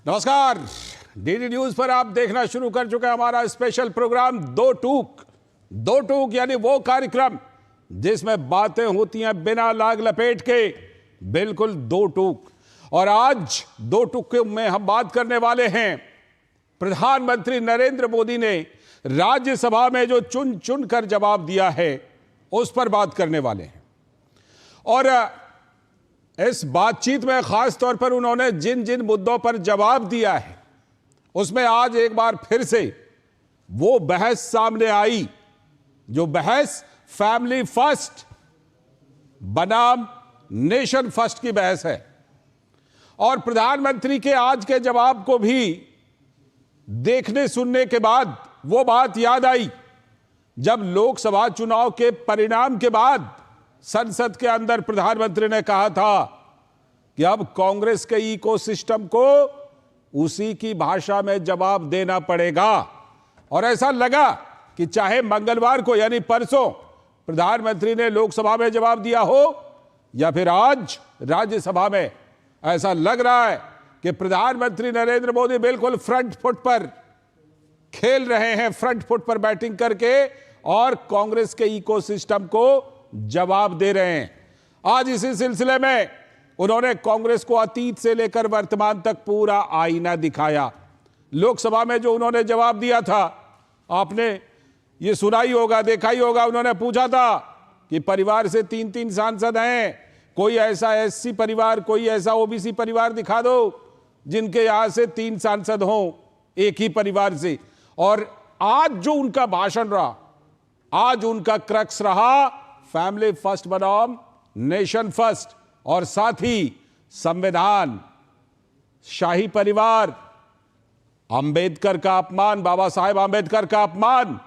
नमस्कार। DD news पर आप देखना शुरू कर चुके हैं हमारा स्पेशल प्रोग्राम दो टूक यानी वो कार्यक्रम जिसमें बातें होती हैं बिना लाग लपेट के, बिल्कुल दो टूक। और आज दो टूक में हम बात करने वाले हैं प्रधानमंत्री नरेंद्र मोदी ने राज्यसभा में जो चुन चुन कर जवाब दिया है उस पर बात करने वाले हैं। और इस बातचीत में खास तौर पर उन्होंने जिन जिन मुद्दों पर जवाब दिया है उसमें आज एक बार फिर से वो बहस सामने आई जो बहस फैमिली फर्स्ट बनाम नेशन फर्स्ट की बहस है। और प्रधानमंत्री के आज के जवाब को भी देखने सुनने के बाद वो बात याद आई जब लोकसभा चुनाव के परिणाम के बाद संसद के अंदर प्रधानमंत्री ने कहा था कि अब कांग्रेस के इकोसिस्टम को उसी की भाषा में जवाब देना पड़ेगा। और ऐसा लगा कि चाहे मंगलवार को यानी परसों प्रधानमंत्री ने लोकसभा में जवाब दिया हो या फिर आज राज्यसभा में, ऐसा लग रहा है कि प्रधानमंत्री नरेंद्र मोदी बिल्कुल फ्रंट फुट पर खेल रहे हैं, फ्रंट फुट पर बैटिंग करके और कांग्रेस के इकोसिस्टम को जवाब दे रहे हैं। आज इसी सिलसिले में उन्होंने कांग्रेस को अतीत से लेकर वर्तमान तक पूरा आईना दिखाया। लोकसभा में जो उन्होंने जवाब दिया था आपने ये सुना ही होगा, देखा ही होगा। उन्होंने पूछा था कि परिवार से 3-3 सांसद हैं, कोई ऐसा एससी परिवार, कोई ऐसा ओबीसी परिवार दिखा दो जिनके यहां से 3 सांसद हों एक ही परिवार से। और आज जो उनका भाषण रहा, आज उनका क्रक्स रहा फैमिली फर्स्ट बनाम नेशन फर्स्ट, और साथ ही संविधान, शाही परिवार, अंबेडकर का अपमान, बाबा साहेब अंबेडकर का अपमान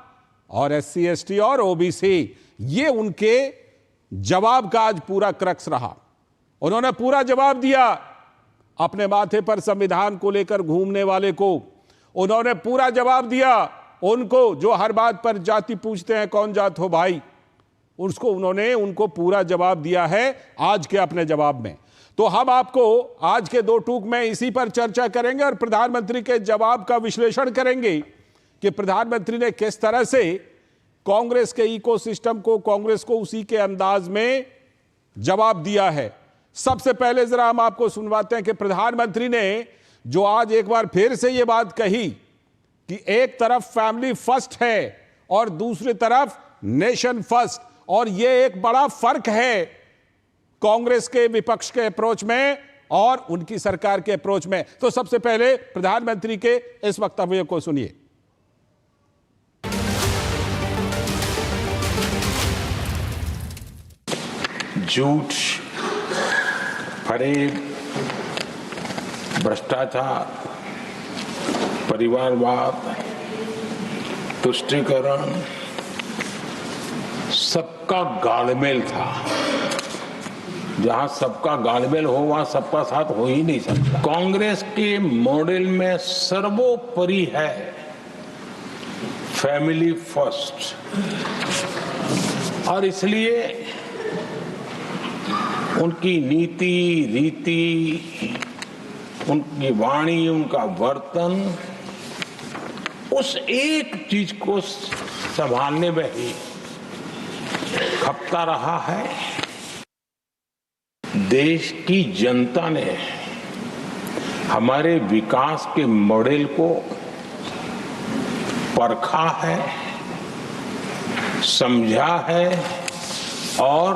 और एससी एसटी और ओबीसी, ये उनके जवाब का आज पूरा क्रक्स रहा। उन्होंने पूरा जवाब दिया अपने माथे पर संविधान को लेकर घूमने वाले को, उन्होंने पूरा जवाब दिया उनको जो हर बात पर जाति पूछते हैं, कौन जात हो भाई, उसको उनको पूरा जवाब दिया है आज के अपने जवाब में। तो हम आपको आज के दो टूक में इसी पर चर्चा करेंगे और प्रधानमंत्री के जवाब का विश्लेषण करेंगे कि प्रधानमंत्री ने किस तरह से कांग्रेस के इकोसिस्टम को, कांग्रेस को उसी के अंदाज में जवाब दिया है। सबसे पहले जरा हम आपको सुनवाते हैं कि प्रधानमंत्री ने जो आज एक बार फिर से यह बात कही कि एक तरफ फैमिली फर्स्ट है और दूसरी तरफ नेशन फर्स्ट, और यह एक बड़ा फर्क है कांग्रेस के विपक्ष के अप्रोच में और उनकी सरकार के अप्रोच में। तो सबसे पहले प्रधानमंत्री के इस वक्तव्य को सुनिए। झूठ, फरेब, भ्रष्टाचार, परिवारवाद, तुष्टीकरण, सबका गालमेल था। जहां सबका गालमेल हो वहां सबका साथ हो ही नहीं सकता। कांग्रेस के मॉडल में सर्वोपरि है फैमिली फर्स्ट, और इसलिए उनकी नीति, रीति, उनकी वाणी, उनका वर्तन उस एक चीज को संभालने में ही खपता रहा है। देश की जनता ने हमारे विकास के मॉडल को परखा है, समझा है और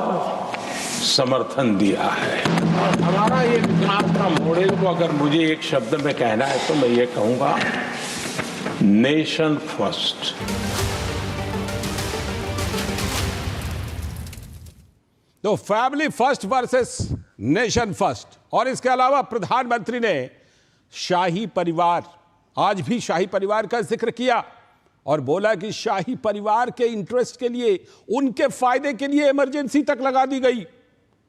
समर्थन दिया है। और हमारा ये विकास का मॉडल को अगर मुझे एक शब्द में कहना है तो मैं ये कहूंगा, नेशन फर्स्ट। तो family first versus nation first. और इसके अलावा प्रधानमंत्री ने शाही परिवार, आज भी शाही परिवार का जिक्र किया और बोला कि शाही परिवार के इंटरेस्ट के लिए, उनके फायदे के लिए इमरजेंसी तक लगा दी गई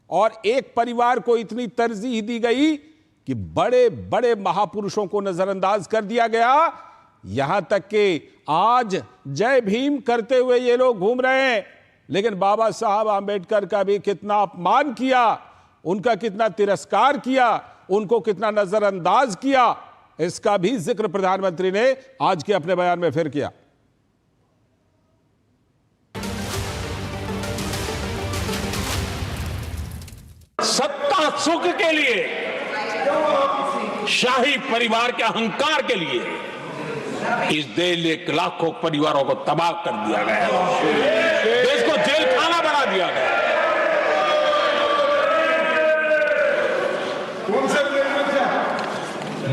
और एक परिवार को इतनी तरजीह दी गई कि बड़े बड़े महापुरुषों को नजरअंदाज कर दिया गया। यहां तक कि आज जय भीम करते हुए ये लोग घूम रहे हैं, लेकिन बाबा साहब आंबेडकर का भी कितना अपमान किया, उनका कितना तिरस्कार किया, उनको कितना नजरअंदाज किया, इसका भी जिक्र प्रधानमंत्री ने आज के अपने बयान में फिर किया। सत्ता सुख के लिए, शाही परिवार के अहंकार के लिए इस देश के लाखों परिवारों को तबाह कर दिया गया, देश को जेल खाना बना दिया गया।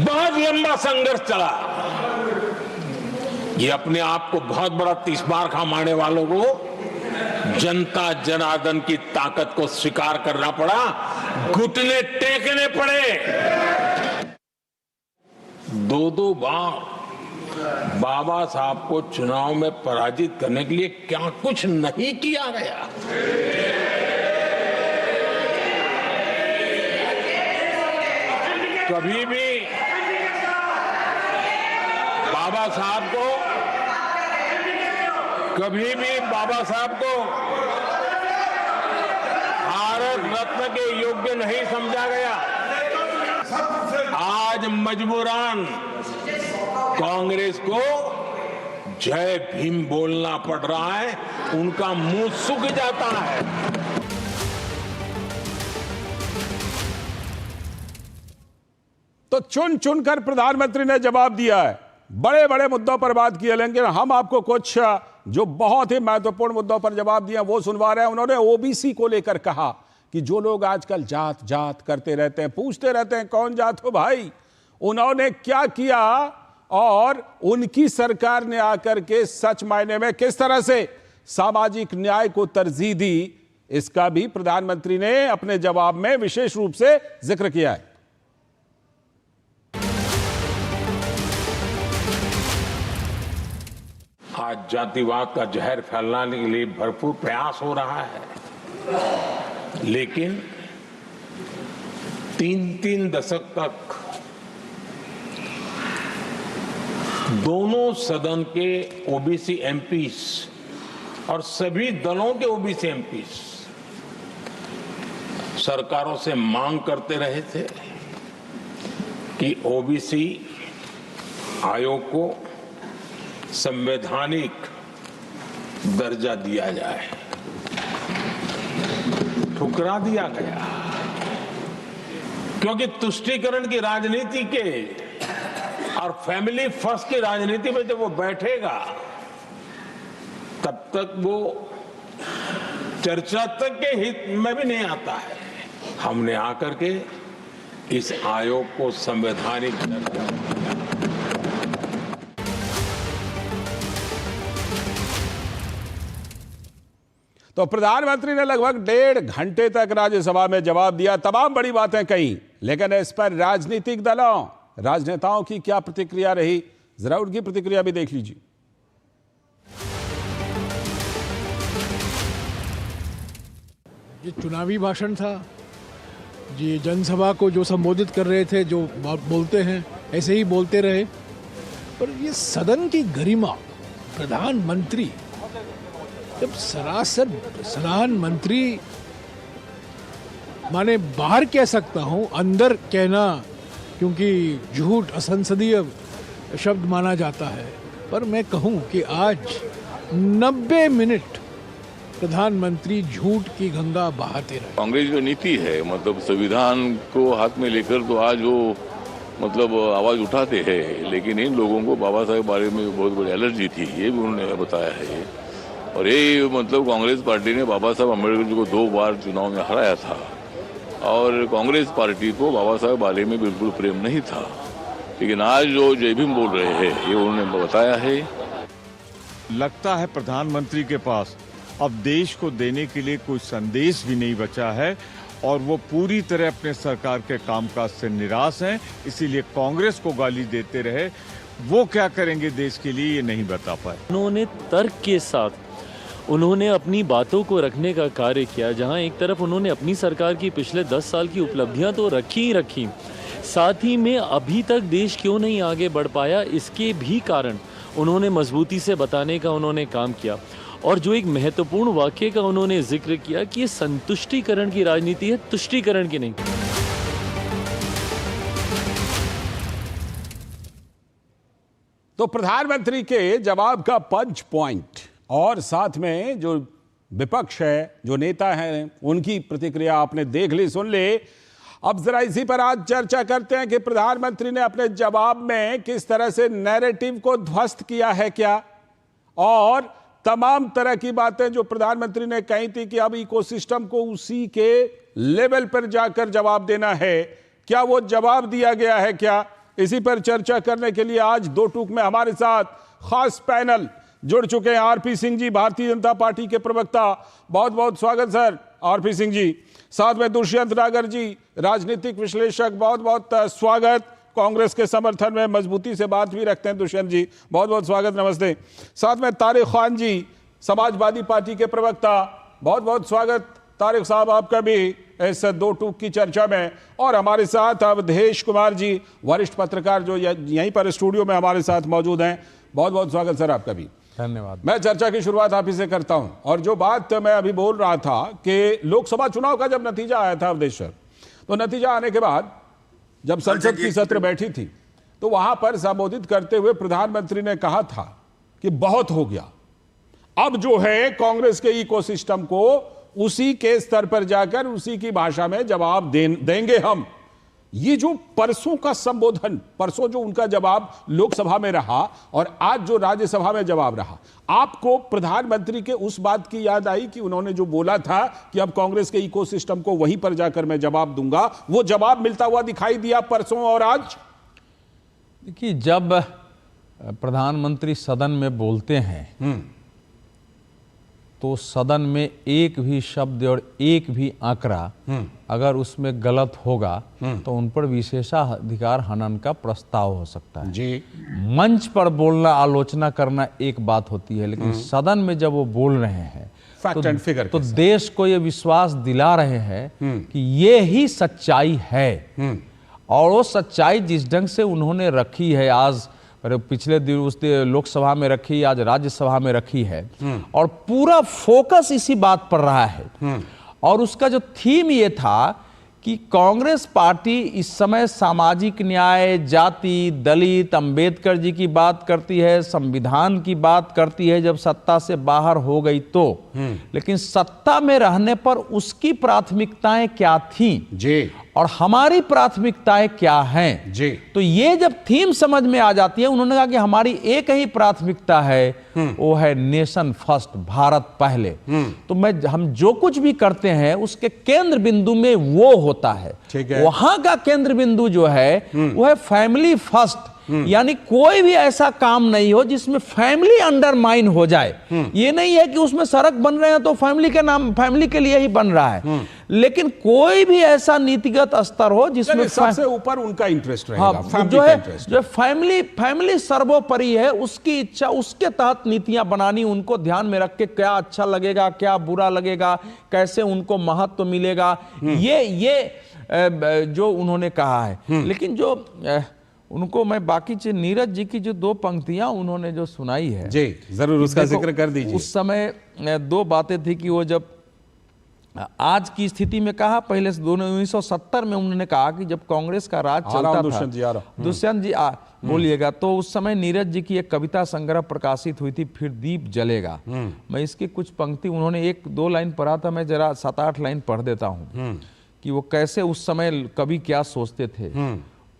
बहुत लंबा संघर्ष चला। ये अपने आप को बहुत बड़ा तीसबार खा मारने वालों को जनता जनार्दन की ताकत को स्वीकार करना पड़ा, घुटने टेकने पड़े। दो बार बाबा साहब को चुनाव में पराजित करने के लिए क्या कुछ नहीं किया गया। कभी भी बाबा साहब को भारत रत्न के योग्य नहीं समझा गया। आज मजबूरन कांग्रेस को जय भीम बोलना पड़ रहा है, उनका मुंह सूख जाता है। तो चुन चुनकर प्रधानमंत्री ने जवाब दिया है, बड़े बड़े मुद्दों पर बात की है, लेकिन हम आपको कुछ जो बहुत ही महत्वपूर्ण मुद्दों पर जवाब दिया वो सुनवा रहे हैं। उन्होंने ओबीसी को लेकर कहा कि जो लोग आजकल जात जात करते रहते हैं, पूछते रहते हैं कौन जात हो भाई, उन्होंने क्या किया और उनकी सरकार ने आकर के सच मायने में किस तरह से सामाजिक न्याय को तरजीह दी, इसका भी प्रधानमंत्री ने अपने जवाब में विशेष रूप से जिक्र किया है। आज जातिवाद का जहर फैलाने के लिए भरपूर प्रयास हो रहा है, लेकिन 3 दशक तक दोनों सदन के ओबीसी एमपीस और सभी दलों के ओबीसी एमपीस सरकारों से मांग करते रहे थे कि ओबीसी आयोग को संवैधानिक दर्जा दिया जाए। ठुकरा दिया गया, क्योंकि तुष्टीकरण की राजनीति के और फैमिली फर्स्ट की राजनीति में जब वो बैठेगा तब तक वो चर्चा तक के हित में भी नहीं आता है। हमने आकर के इस आयोग को संवैधानिक दर्जा दिया। तो प्रधानमंत्री ने लगभग 1.5 घंटे तक राज्यसभा में जवाब दिया, तमाम बड़ी बातें कही, लेकिन इस पर राजनीतिक दलों, राजनेताओं की क्या प्रतिक्रिया रही, जरा उनकी प्रतिक्रिया भी देख लीजिए। ये चुनावी भाषण था, ये जनसभा को जो संबोधित कर रहे थे, जो बोलते हैं ऐसे ही बोलते रहे, पर ये सदन की गरिमा, प्रधानमंत्री जब सरासर प्रधानमंत्री माने बाहर कह सकता हूं, अंदर कहना क्योंकि झूठ असंसदीय शब्द माना जाता है, पर मैं कहूं कि आज 90 मिनट प्रधानमंत्री झूठ की गंगा बहाते रहे। कांग्रेस जो नीति है, मतलब संविधान को हाथ में लेकर तो आज वो मतलब आवाज उठाते हैं, लेकिन इन लोगों को बाबा साहब के बारे में बहुत बड़ी एलर्जी थी, ये भी उन्होंने बताया है। और ये मतलब कांग्रेस पार्टी ने बाबा साहब अम्बेडकर जी को 2 बार चुनाव में हराया था, और कांग्रेस पार्टी को बाबा साहब के बारे में बिल्कुल प्रेम नहीं था, लेकिन आज जो जय भीम बोल रहे हैं ये उन्होंने बताया है। लगता है प्रधानमंत्री के पास अब देश को देने के लिए कोई संदेश भी नहीं बचा है, और वो पूरी तरह अपने सरकार के कामकाज से निराश हैं, इसीलिए कांग्रेस को गाली देते रहे। वो क्या करेंगे देश के लिए ये नहीं बता पाए। उन्होंने तर्क के साथ उन्होंने अपनी बातों को रखने का कार्य किया, जहां एक तरफ उन्होंने अपनी सरकार की पिछले 10 साल की उपलब्धियां तो रखी ही रखी, साथ ही में अभी तक देश क्यों नहीं आगे बढ़ पाया इसके भी कारण उन्होंने मजबूती से बताने का उन्होंने काम किया। और जो एक महत्वपूर्ण वाक्य का उन्होंने जिक्र किया कि ये संतुष्टिकरण की राजनीति है, तुष्टिकरण की नहीं। तो प्रधानमंत्री के जवाब का पंच पॉइंट और साथ में जो विपक्ष है, जो नेता हैं, उनकी प्रतिक्रिया आपने देख ली, सुन ले। अब जरा इसी पर आज चर्चा करते हैं कि प्रधानमंत्री ने अपने जवाब में किस तरह से नैरेटिव को ध्वस्त किया है क्या, और तमाम तरह की बातें जो प्रधानमंत्री ने कही थी कि अब इकोसिस्टम को उसी के लेवल पर जाकर जवाब देना है, क्या वो जवाब दिया गया है क्या? इसी पर चर्चा करने के लिए आज दो टूक में हमारे साथ खास पैनल जुड़ चुके हैं। आरपी सिंह जी, भारतीय जनता पार्टी के प्रवक्ता, बहुत बहुत स्वागत सर आरपी सिंह जी। साथ में दुष्यंत नागर जी, राजनीतिक विश्लेषक, बहुत बहुत स्वागत। कांग्रेस के समर्थन में मजबूती से बात भी रखते हैं दुष्यंत जी, बहुत बहुत स्वागत, नमस्ते। साथ में तारिक खान जी, समाजवादी पार्टी के प्रवक्ता, बहुत बहुत स्वागत तारिक साहब आपका भी इस दो टूक की चर्चा में। और हमारे साथ अवधेश कुमार जी, वरिष्ठ पत्रकार, जो यहीं पर स्टूडियो में हमारे साथ मौजूद हैं, बहुत बहुत स्वागत सर आपका भी। धन्यवाद। मैं चर्चा की शुरुआत आप ही से करता हूं, और जो बात मैं अभी बोल रहा था कि लोकसभा चुनाव का जब नतीजा आया था अवधेश सर, तो नतीजा आने के बाद जब संसद की सत्र बैठी थी तो वहां पर संबोधित करते हुए प्रधानमंत्री ने कहा था कि बहुत हो गया, अब जो है कांग्रेस के इकोसिस्टम को उसी के स्तर पर जाकर उसी की भाषा में जवाब देंगे हम। ये जो परसों का संबोधन, परसों जो उनका जवाब लोकसभा में रहा और आज जो राज्यसभा में जवाब रहा, आपको प्रधानमंत्री के उस बात की याद आई कि उन्होंने जो बोला था कि अब कांग्रेस के इकोसिस्टम को वहीं पर जाकर मैं जवाब दूंगा, वो जवाब मिलता हुआ दिखाई दिया परसों और आज? देखिए, जब प्रधानमंत्री सदन में बोलते हैं तो सदन में एक भी शब्द और एक भी आंकड़ा अगर उसमें गलत होगा तो उन पर विशेषाधिकार हनन का प्रस्ताव हो सकता है जी। मंच पर बोलना, आलोचना करना एक बात होती है, लेकिन सदन में जब वो बोल रहे हैं फैक्ट एंड फिगर तो देश को ये विश्वास दिला रहे हैं कि ये ही सच्चाई है। और वो सच्चाई जिस ढंग से उन्होंने रखी है, आज पिछले दिन उस लोकसभा में रखी, आज राज्यसभा में रखी है, और पूरा फोकस इसी बात पर रहा है। और उसका जो थीम ये था कि कांग्रेस पार्टी इस समय सामाजिक न्याय, जाति, दलित, अंबेडकर जी की बात करती है, संविधान की बात करती है जब सत्ता से बाहर हो गई तो, लेकिन सत्ता में रहने पर उसकी प्राथमिकताएं क्या थी जी, और हमारी प्राथमिकताएं क्या हैं जी। तो ये जब थीम समझ में आ जाती है, उन्होंने कहा कि हमारी एक ही प्राथमिकता है, वो है नेशन फर्स्ट, भारत पहले। तो हम जो कुछ भी करते हैं उसके केंद्र बिंदु में वो होता है, वहां का केंद्र बिंदु जो है वो है फैमिली फर्स्ट। यानी कोई भी ऐसा काम नहीं हो जिसमें फैमिली अंडरमाइन हो जाए। ये नहीं है कि उसमें सड़क बन रहे हैं तो फैमिली के नाम, फैमिली के लिए ही बन रहा है, लेकिन कोई भी ऐसा नीतिगत स्तर हो जिसमें सबसे ऊपर उनका इंटरेस्ट रहेगा। हाँ, जो फैमिली सर्वोपरि है, उसकी इच्छा, उसके तहत नीतियां बनानी, उनको ध्यान में रख के क्या अच्छा लगेगा, क्या बुरा लगेगा, कैसे उनको महत्व मिलेगा, ये जो उन्होंने कहा है। लेकिन जो उनको मैं बाकी नीरज जी की जो दो पंक्तियां उन्होंने जो सुनाई है जी, जरूर उसका जिक्र कर दीजिए। उस समय दो बातें थी कि वो जब आज की स्थिति में कहा, पहले 1970 में उन्होंने कहा कि जब कांग्रेस का राज चलता था, दुष्यंत जी बोलिएगा, तो उस समय नीरज जी की एक कविता संग्रह प्रकाशित हुई थी, फिर दीप जलेगा। मैं इसकी कुछ पंक्ति, उन्होंने 1-2 लाइन पढ़ा था, मैं जरा 7-8 लाइन पढ़ देता हूं कि वो कैसे उस समय कवि क्या सोचते थे।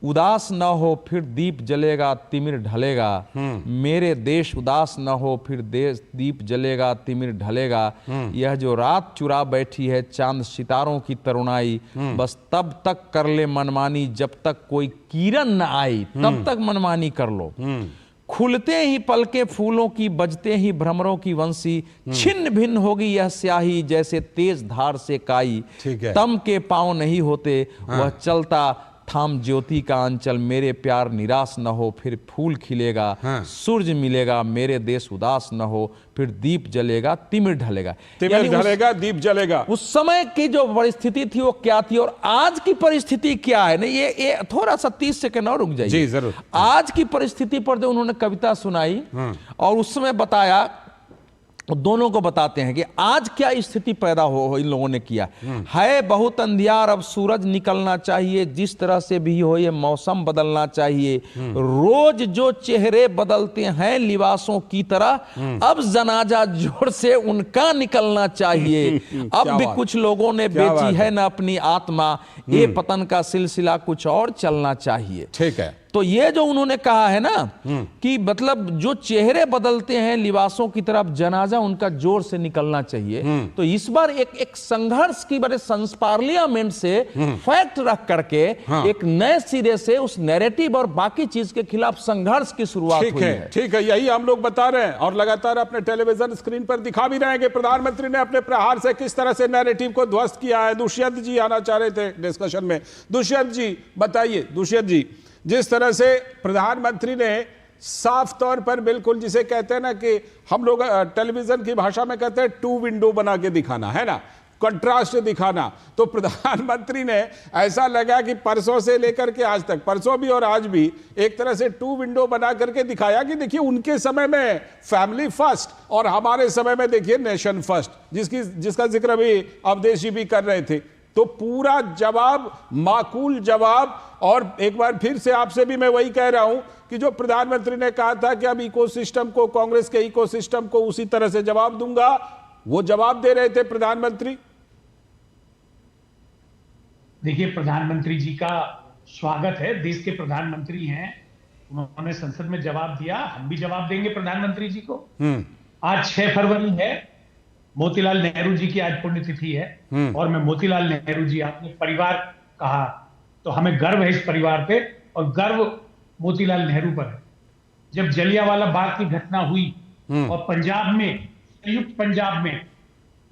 उदास न हो फिर दीप जलेगा, तिमिर ढलेगा, मेरे देश उदास न हो फिर देश दीप जलेगा, तिमिर ढलेगा, यह जो रात चुरा बैठी है चांद सितारों की तरुणाई, बस तब तक कर ले मनमानी जब तक कोई किरण न आई, तब तक मनमानी कर लो। खुलते ही पलके फूलों की, बजते ही भ्रमरों की वंशी, छिन्न भिन्न होगी यह स्याही जैसे तेज धार से काई, तम के पांव नहीं होते वह चलता थाम ज्योति का अंचल, मेरे प्यार निराश न हो फिर फूल खिलेगा, सूरज मिलेगा, मेरे देश उदास न हो फिर दीप जलेगा, तिमिर ढलेगा। तिमिर ढलेगा, दीप जलेगा। उस समय की जो परिस्थिति थी वो क्या थी और आज की परिस्थिति क्या है। नहीं, ये थोड़ा सा 30 सेकंड और रुक जाइए जी, जरूर। आज की परिस्थिति पर जो उन्होंने कविता सुनाई और उस समय बताया दोनों को बताते हैं कि आज क्या स्थिति पैदा हो इन लोगों ने किया है। बहुत अंधियार, अब सूरज निकलना चाहिए, जिस तरह से भी हो ये मौसम बदलना चाहिए। रोज जो चेहरे बदलते हैं लिबासों की तरह, अब जनाजा जोर से उनका निकलना चाहिए। अब भी कुछ लोगों ने बेची है ना अपनी आत्मा, ये पतन का सिलसिला कुछ और चलना चाहिए। ठीक है, तो ये जो उन्होंने कहा है ना कि मतलब जो चेहरे बदलते हैं लिबासों की तरफ, जनाजा उनका जोर से निकलना चाहिए। तो इस बार एक संघर्ष की बड़े पार्लियामेंट से फैक्ट रख करके एक नए सिरे से उस नैरेटिव और बाकी चीज के खिलाफ संघर्ष की शुरुआत हुई है। ठीक है, यही हम लोग बता रहे हैं और लगातार अपने टेलीविजन स्क्रीन पर दिखा भी रहे हैं कि प्रधानमंत्री ने अपने प्रहार से किस तरह से नैरेटिव को ध्वस्त किया है। दुष्यंत जी आना चाह रहे थे डिस्कशन में। दुष्यंत जी बताइए, दुष्यंत जी, जिस तरह से प्रधानमंत्री ने साफ तौर पर बिल्कुल जिसे कहते हैं ना कि हम लोग टेलीविजन की भाषा में कहते हैं टू विंडो बना के दिखाना, है ना, कंट्रास्ट दिखाना। तो प्रधानमंत्री ने ऐसा लगा कि परसों से लेकर के आज तक, परसों भी और आज भी, एक तरह से टू विंडो बना करके दिखाया कि देखिए उनके समय में फैमिली फर्स्ट और हमारे समय में देखिए नेशन फर्स्ट, जिसका जिक्र अभी अवधेश जी भी कर रहे थे। तो पूरा जवाब, माकूल जवाब। और एक बार फिर से आपसे भी मैं वही कह रहा हूं कि जो प्रधानमंत्री ने कहा था कि अब इकोसिस्टम को, कांग्रेस के इकोसिस्टम को उसी तरह से जवाब दूंगा, वो जवाब दे रहे थे प्रधानमंत्री। देखिए, प्रधानमंत्री जी का स्वागत है, देश के प्रधानमंत्री हैं, उन्होंने संसद में जवाब दिया, हम भी जवाब देंगे प्रधानमंत्री जी को। आज 6 फरवरी है, मोतीलाल नेहरू जी की आज पुण्यतिथि है। और मैं मोतीलाल नेहरू जी, आपने परिवार कहा, तो हमें गर्व है इस परिवार पे और गर्व मोतीलाल नेहरू पर है। जब जलियांवाला बाग की घटना हुई और पंजाब में, संयुक्त पंजाब में,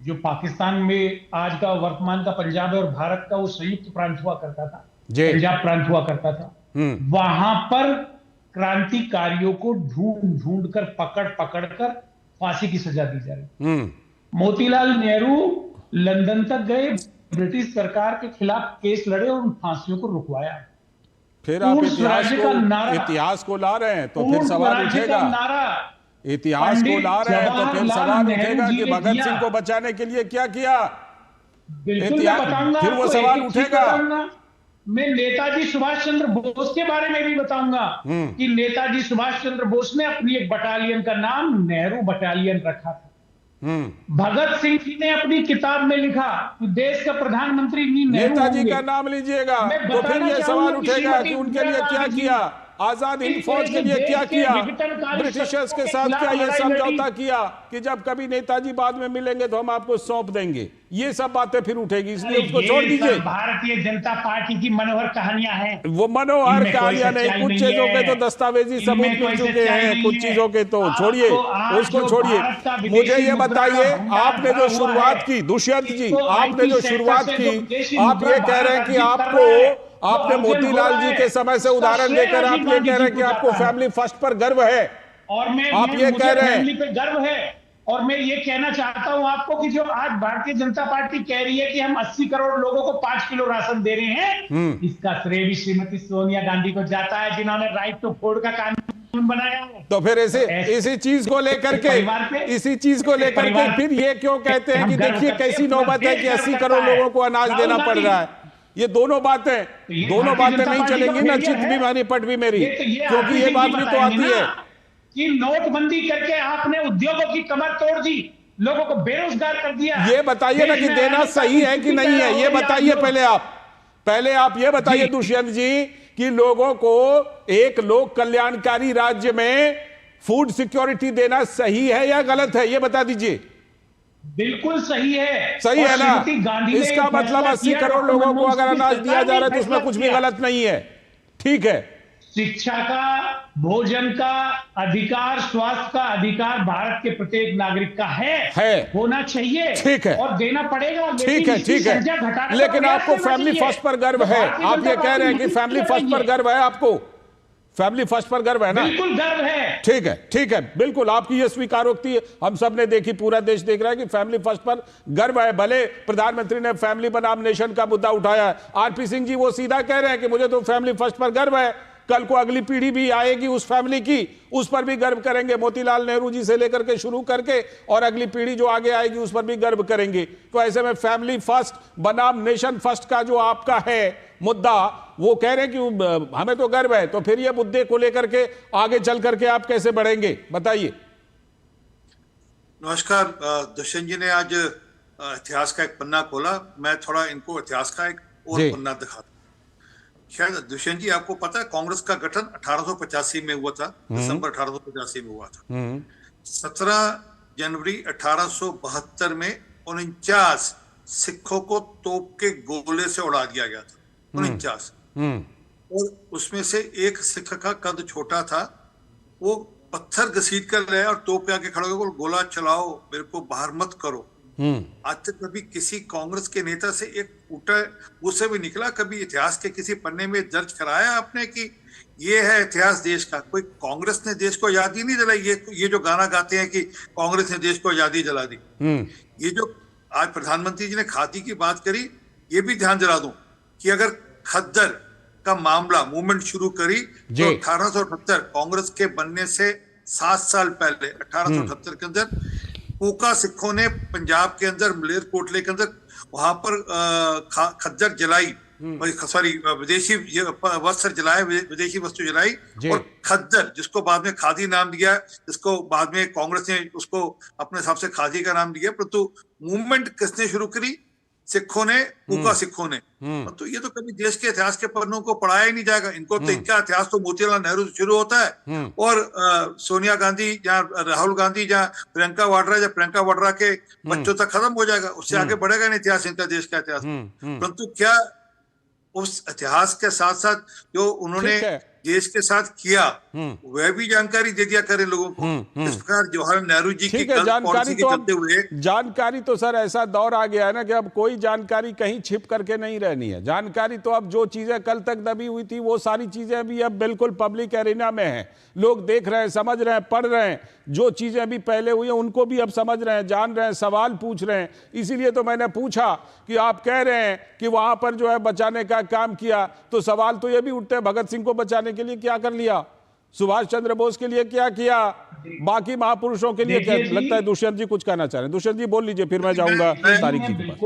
जो पाकिस्तान में आज का वर्तमान का पंजाब है और भारत का वो संयुक्त प्रांत हुआ करता था, पंजाब प्रांत हुआ करता था, वहां पर क्रांतिकारियों को ढूंढ ढूंढ कर पकड़ कर फांसी की सजा दी जा रही। मोतीलाल नेहरू लंदन तक गए, ब्रिटिश सरकार के खिलाफ केस लड़े और उन फांसियों को रुकवाया। फिर आप इतिहास को ला रहे हैं तो फिर सवाल उठेगा, इतिहास को ला रहे हैं तो फिर सवाल उठेगा कि भगत सिंह को बचाने के लिए क्या किया। फिर वो सवाल उठेगा। मैं नेताजी सुभाष चंद्र बोस के बारे में भी बताऊंगा कि नेताजी सुभाष चंद्र बोस ने अपनी एक बटालियन का नाम नेहरू बटालियन रखा था। भगत सिंह जी ने अपनी किताब में लिखा कि देश का प्रधानमंत्री नेताजी का नाम लीजिएगा तो फिर यह सवाल उठेगा कि उनके लिए क्या किया, आजाद हिंद फौज के लिए क्या किया, ब्रिटिशर्स के साथ क्या यह समझौता किया कि जब कभी नेताजी बाद में मिलेंगे तो हम आपको सौंप देंगे। ये सब बातें फिर उठेगी, इसलिए उसको छोड़ दीजिए। भारतीय जनता पार्टी की मनोहर कहानियां हैं। वो मनोहर कहानियां नहीं, कुछ चीजों के तो दस्तावेजी सबूत मिल चुके हैं, कुछ चीजों के तो छोड़िए, उसको छोड़िए। मुझे ये बताइए, आपने जो शुरुआत की, दुष्यंत जी, आपने जो शुरुआत की, आप ये कह रहे हैं कि आपने मोतीलाल जी के समय से उदाहरण देकर आप ये कह रहे हैं कि आपको फैमिली फर्स्ट पर गर्व है, और आप ये कह रहे हैं फैमिली पे गर्व है। और मैं ये कहना चाहता हूं आपको कि जो आज भारतीय जनता पार्टी कह रही है कि हम 80 करोड़ लोगों को 5 किलो राशन दे रहे हैं, इसका श्रेय भी श्रीमती सोनिया गांधी को जाता है, जिन्होंने राइट टू फूड का कानून बनाया है। तो फिर इसी चीज को लेकर के फिर ये क्यों कहते हैं कि देखिए कैसी नौबत है कि 80 करोड़ लोगों को अनाज देना पड़ रहा है। ये दोनों बातें नहीं चलेंगी ना, चित भी मेरी पट भी मेरी, क्योंकि ये बात भी तो आती है कि नोटबंदी करके आपने उद्योगों की कमर तोड़ दी, लोगों को बेरोजगार कर दिया। ये बताइए ना कि देना सही है कि नहीं है, ये बताइए पहले आप ये बताइए दुष्यंत जी कि लोगों को एक लोक कल्याणकारी राज्य में फूड सिक्योरिटी देना सही है या गलत है, ये बता दीजिए। बिल्कुल सही है, सही है ना। इसका मतलब 80 करोड़ लोगों को अगर अनाज दिया जा रहा है तो उसमें कुछ भी गलत नहीं है, ठीक है। शिक्षा का, भोजन का अधिकार, स्वास्थ्य का अधिकार भारत के प्रत्येक नागरिक का है, होना चाहिए, ठीक है, और देना पड़ेगा। ठीक है। लेकिन आपको फैमिली फर्स्ट पर गर्व है, आप ये कह रहे हैं कि फैमिली फर्स्ट पर गर्व है, आपको फैमिली फर्स्ट पर गर्व है ना? बिल्कुल गर्व है। ठीक है, बिल्कुल आपकी ये स्वीकारोक्ति हम सब ने देखी, पूरा देश देख रहा है कि फैमिली फर्स्ट पर गर्व है। भले प्रधानमंत्री ने फैमिली बनाम नेशन का मुद्दा उठाया है, आरपी सिंह जी वो सीधा कह रहे हैं कि मुझे तो फैमिली फर्स्ट पर गर्व है, कल को अगली पीढ़ी भी आएगी उस फैमिली की, उस पर भी गर्व करेंगे, मोतीलाल नेहरू जी से लेकर के शुरू करके, और अगली पीढ़ी जो आगे आएगी उस पर भी गर्व करेंगे। तो ऐसे में फैमिली फर्स्ट बनाम नेशन फर्स्ट का जो आपका है मुद्दा, वो कह रहे हैं कि हमें तो गर्व है, तो फिर ये मुद्दे को लेकर के आगे चल करके आप कैसे बढ़ेंगे, बताइए। नमस्कार। दुष्यंत जी ने आज इतिहास का एक पन्ना खोला, मैं थोड़ा इनको इतिहास का एक और पन्ना दिखाता हूं। शायद दुष्यंत जी आपको पता है कांग्रेस का गठन 1885 में हुआ था, दिसंबर 1885 में हुआ था। 17 जनवरी 1872 में 49 सिखों को तोप के गोले से उड़ा दिया गया था, 49। और उसमें से एक सिख का कद छोटा था, वो पत्थर घसीट कर रहे और तोप पे आके खड़े होकर गोला चलाओ, मेरे को बाहर मत करो। आज तक कभी किसी कांग्रेस के नेता से एक फूटा मुझसे भी निकला, कभी इतिहास के किसी पन्ने में दर्ज कराया आपने कि ये है इतिहास देश का? कोई कांग्रेस ने देश को आजादी नहीं दिलाई। ये जो गाना गाते हैं कि कांग्रेस ने देश को आजादी दिला दी, ये जो आज प्रधानमंत्री जी ने खादी की बात करी, ये भी ध्यान दिला दूं कि अगर खद्दर का मामला मूवमेंट शुरू करी तो 1878 कांग्रेस के बनने से 7 साल पहले 1878 के अंदर पूका सिखों ने पंजाब के अंदर मलेरकोटले के अंदर वहां पर खद्दर जलाई, सॉरी विदेशी वस्त्र जलाए, विदेशी वस्तु जलाई, और खद्दर जिसको बाद में खादी नाम दिया, जिसको बाद में कांग्रेस ने उसको अपने हिसाब से खादी का नाम दिया, परंतु मूवमेंट किसने शुरू करी? सिखों ने, पूका सिखों ने। तो ये तो कभी देश के इतिहास के पन्नों को पढ़ाया ही नहीं जाएगा। इनको तो इनका इतिहास तो मोतीलाल नेहरू से शुरू होता है, और सोनिया गांधी या राहुल गांधी या प्रियंका वाड्रा के बच्चों तक खत्म हो जाएगा, उससे आगे बढ़ेगा नहीं इतिहास, इनका देश का इतिहास। परंतु क्या उस इतिहास के साथ साथ जो उन्होंने देश के साथ किया वह भी जानकारी दे दिया करें लोगों को। इस प्रकार जवाहरलाल नेहरू जी की जानकारी के चलते हुए, जानकारी तो सर ऐसा दौर आ गया है ना कि अब कोई जानकारी कहीं छिप करके नहीं रहनी है। जानकारी तो अब जो चीजें कल तक दबी हुई थी वो सारी चीजें भी अब बिल्कुल पब्लिक एरिना में है, लोग देख रहे हैं, समझ रहे हैं, पढ़ रहे हैं। जो चीजें अभी पहले हुई हैं उनको भी अब समझ रहे हैं, जान रहे हैं, सवाल पूछ रहे हैं। इसीलिए तो मैंने पूछा कि आप कह रहे हैं कि वहां पर जो है बचाने का काम किया, तो सवाल तो ये भी उठते हैं, भगत सिंह को बचाने के लिए क्या कर लिया, सुभाष चंद्र बोस के लिए क्या किया, बाकी महापुरुषों के लिए क्या? लगता है दुष्यंत जी कुछ कहना चाह रहे हैं। दुष्यंत जी बोल लीजिए, फिर मैं जाऊंगा तारिक जी के पास।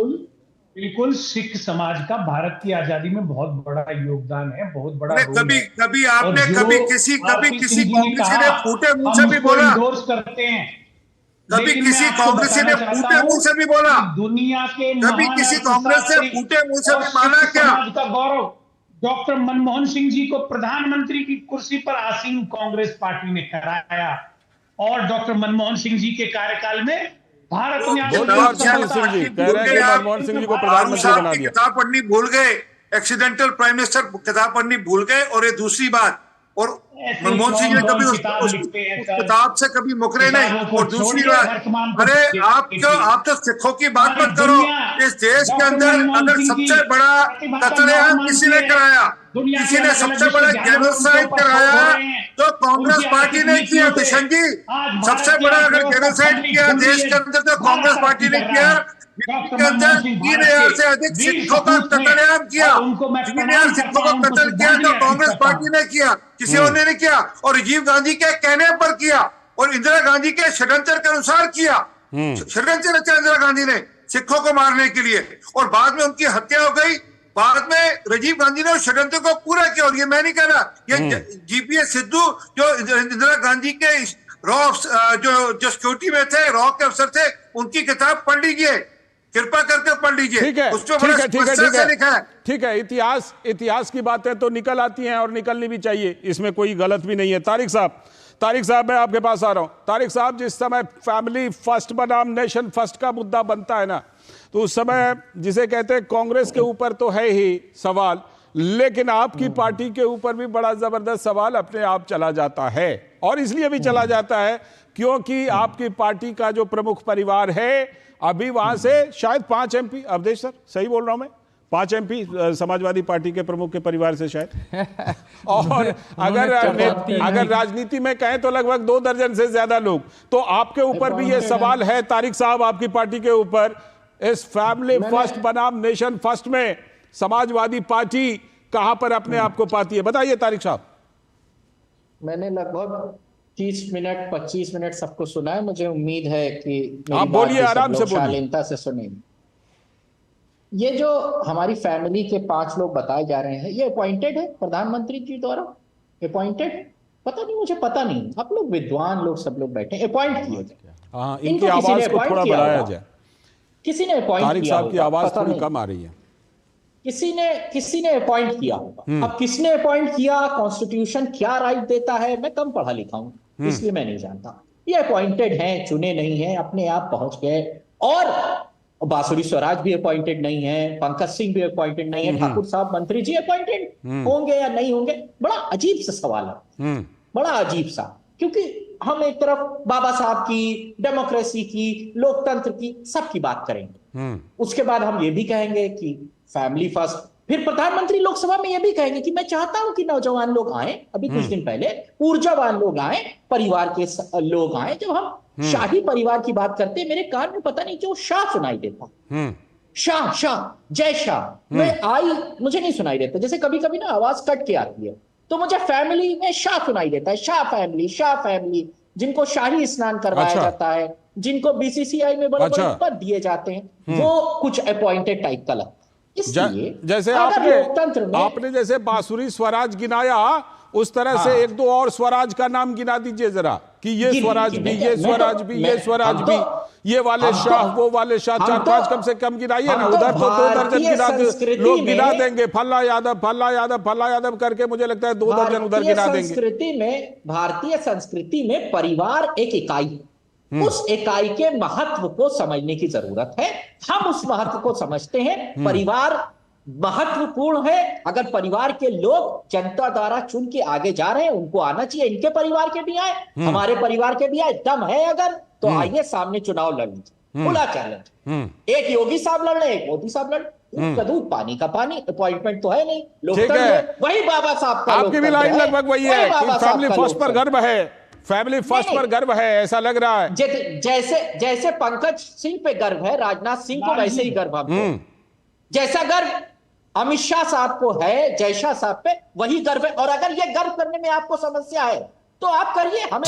बिल्कुल सिख समाज का भारत की आजादी में बहुत बड़ा योगदान है, बहुत बड़ा रोल है। कभी आपने कभी किसी कांग्रेसी ने फूटे मुंह से भी बोला, करते हैं, कभी किसी कांग्रेसी ने फूटे मुंह से भी बोला, दुनिया के कभी किसी कांग्रेस से फूटे मुंह से भी माना क्या? का गौरव डॉक्टर मनमोहन सिंह जी को प्रधानमंत्री की कुर्सी पर आसीन कांग्रेस पार्टी ने कराया, और डॉक्टर मनमोहन सिंह जी के कार्यकाल में भारत ने मनमोहन सिंह जी को प्रधानमंत्री बना दिया। किताब पढ़नी भूल गए, एक्सीडेंटल प्राइम मिनिस्टर किताब पढ़नी भूल गए। और ये दूसरी बात, और मनमोहन सिंह ने कभी उस किताब से कभी मुकरे नहीं। और दूसरी बात, अरे आप तो सिखों की बात मत करो। इस देश के अंदर अगर सबसे बड़ा कत्लेआम किसी ने कराया, किसी ने सबसे बड़ा जेनोसाइड कराया, तो कांग्रेस पार्टी ने किया। दुष्यंत जी, सबसे बड़ा अगर जेनोसाइड किया देश के अंदर तो कांग्रेस पार्टी ने किया। के अंदर 3,000 से अधिक सिखों का कत्लेआम किया, 3,000 सिखों का कत्ल किया तो कांग्रेस पार्टी ने किया, किसी और ने नहीं किया। और राजीव गांधी के कहने पर किया, और इंदिरा गांधी के षड्यंत्र के अनुसार किया। षड्यंत्र रचा इंदिरा गांधी ने सिखों को मारने के लिए, और बाद में उनकी हत्या हो गई। बाद में राजीव गांधी ने उस षड्यंत्र को पूरा किया। और ये मैं नहीं कह रहा, ये जीपीएस सिद्धू जो इंदिरा गांधी के रॉ जो सिक्योरिटी में थे, रॉ के अफसर थे, उनकी किताब पढ़ लीजिए, कृपा करके पढ़ लीजिए। ठीक है। इतिहास की बातें तो निकल आती हैं और निकलनी भी चाहिए, इसमें कोई गलत भी नहीं है। तारिक साहब मैं आपके पास आ रहा हूं। तारिक साहब, जिस समय फैमिली फर्स्ट बनाम नेशन फर्स्ट का मुद्दा बनता है ना, तो उस समय जिसे कहते हैं कांग्रेस के ऊपर तो है ही सवाल, लेकिन आपकी पार्टी के ऊपर भी बड़ा जबरदस्त सवाल अपने आप चला जाता है। और इसलिए भी चला जाता है क्योंकि आपकी पार्टी का जो प्रमुख परिवार है, अभी वहां से शायद 5 MP, अवधेश सर सही बोल रहा हूं मैं, 5 MP समाजवादी पार्टी के प्रमुख के परिवार से शायद। और अगर राजनीति में कहें तो लगभग 2 दर्जन से ज्यादा लोग। तो आपके ऊपर भी ये सवाल है तारिक साहब, आपकी पार्टी के ऊपर, इस फैमिली फर्स्ट बनाम नेशन फर्स्ट में समाजवादी पार्टी कहां पर अपने आप को पाती है, बताइए तारिक साहब। मैंने लगभग 30 मिनट 25 मिनट सबको सुना है। मुझे उम्मीद है कि आप बोलिए, आराम से बोलिए, शालीनता से सुनेंगे। ये जो हमारी फैमिली के 5 लोग बताए जा रहे हैं, ये अपॉइंटेड है प्रधानमंत्री जी द्वारा? अपॉइंटेड? पता नहीं, मुझे पता नहीं। आप लोग विद्वान लोग सब लोग बैठे, अपॉइंट किए गए। इनकी आवाज को थोड़ा बढ़ाया जाए। किसी ने अपॉइंट तारिक किया साहब की आवाज थोड़ी कम आ रही है। किसी ने अपॉइंट किया होगा। अब किसने अपॉइंट किया, कॉन्स्टिट्यूशन क्या राइट देता है, मैं कम पढ़ा लिखा हूं इसलिए मैं नहीं जानता। ये अपॉइंटेड हैं, चुने नहीं हैं, अपने आप पहुंच गए। और बांसुरी स्वराज भी अपॉइंटेड नहीं है, पंकज सिंह भी अपॉइंटेड नहीं है, ठाकुर साहब मंत्री जी अपॉइंटेड होंगे या नहीं होंगे? बड़ा अजीब सा सवाल है, बड़ा अजीब सा। क्योंकि हम एक तरफ बाबा साहब की, डेमोक्रेसी की, लोकतंत्र की, सबकी बात करेंगे, उसके बाद हम ये भी कहेंगे कि फैमिली फर्स्ट। फिर प्रधानमंत्री लोकसभा में ये भी कहेंगे कि मैं चाहता हूं कि नौजवान लोग आए, अभी कुछ दिन पहले ऊर्जावान लोग आए, परिवार के लोग आए। जब हम शाही परिवार की बात करते हैं, मेरे कान में पता नहीं क्यों शाह सुनाई देता। शाह शाह जय शाह में आई मुझे नहीं सुनाई देता। जैसे कभी कभी ना आवाज कट के आती है तो मुझे फैमिली में शाह सुनाई देता है। शाह फैमिली जिनको शाही स्नान करवाया जाता है, जिनको बीसीसीआई में बड़े बड़े पद दिए जाते हैं, वो कुछ अपॉइंटेड टाइप का लगता है। जैसे आपने जैसे बांसुरी स्वराज गिनाया, उस तरह से एक दो और स्वराज का नाम गिना दीजिए जरा, कि ये स्वराज भी, ये स्वराज भी, ये स्वराज भी, ये वाले शाह, वो वाले शाह, 4-5 कम से कम गिनाइए ना। उधर तो 2 दर्जन लोग गिना देंगे, फल्ला यादव करके मुझे लगता है 2 दर्जन उधर गिना देंगे। भारतीय संस्कृति में परिवार एक इकाई, उस इकाई के महत्व को समझने की जरूरत है। हम उस महत्व को समझते हैं। परिवार महत्वपूर्ण है। अगर परिवार के लोग जनता द्वारा चुन के आगे जा रहे हैं, उनको आना चाहिए। इनके परिवार के भी आए, हमारे परिवार के भी आए। दम है अगर तो आइए सामने चुनाव लड़ लीजिए, खुला चैलेंज। एक योगी साहब लड़ रहे, एक मोदी साहब लड़, दूध का दूध पानी का पानी। अपॉइंटमेंट तो है नहीं, लोकतंत्र वही बाबा साहब का। आपकी भी लाइन लगभग वही है कि फैमिली फर्स्ट पर गर्व है, फैमिली फर्स्ट पर गर्व है, ऐसा लग रहा है। जैसे पंकज सिंह पे गर्व है राजनाथ सिंह को, वैसे ही गर्व हमको। जैसा गर्व अमित शाह साहब को है जय शाह साहब पे, वही गर्व है। और अगर ये गर्व करने में आपको समस्या है तो आप करिए, हमें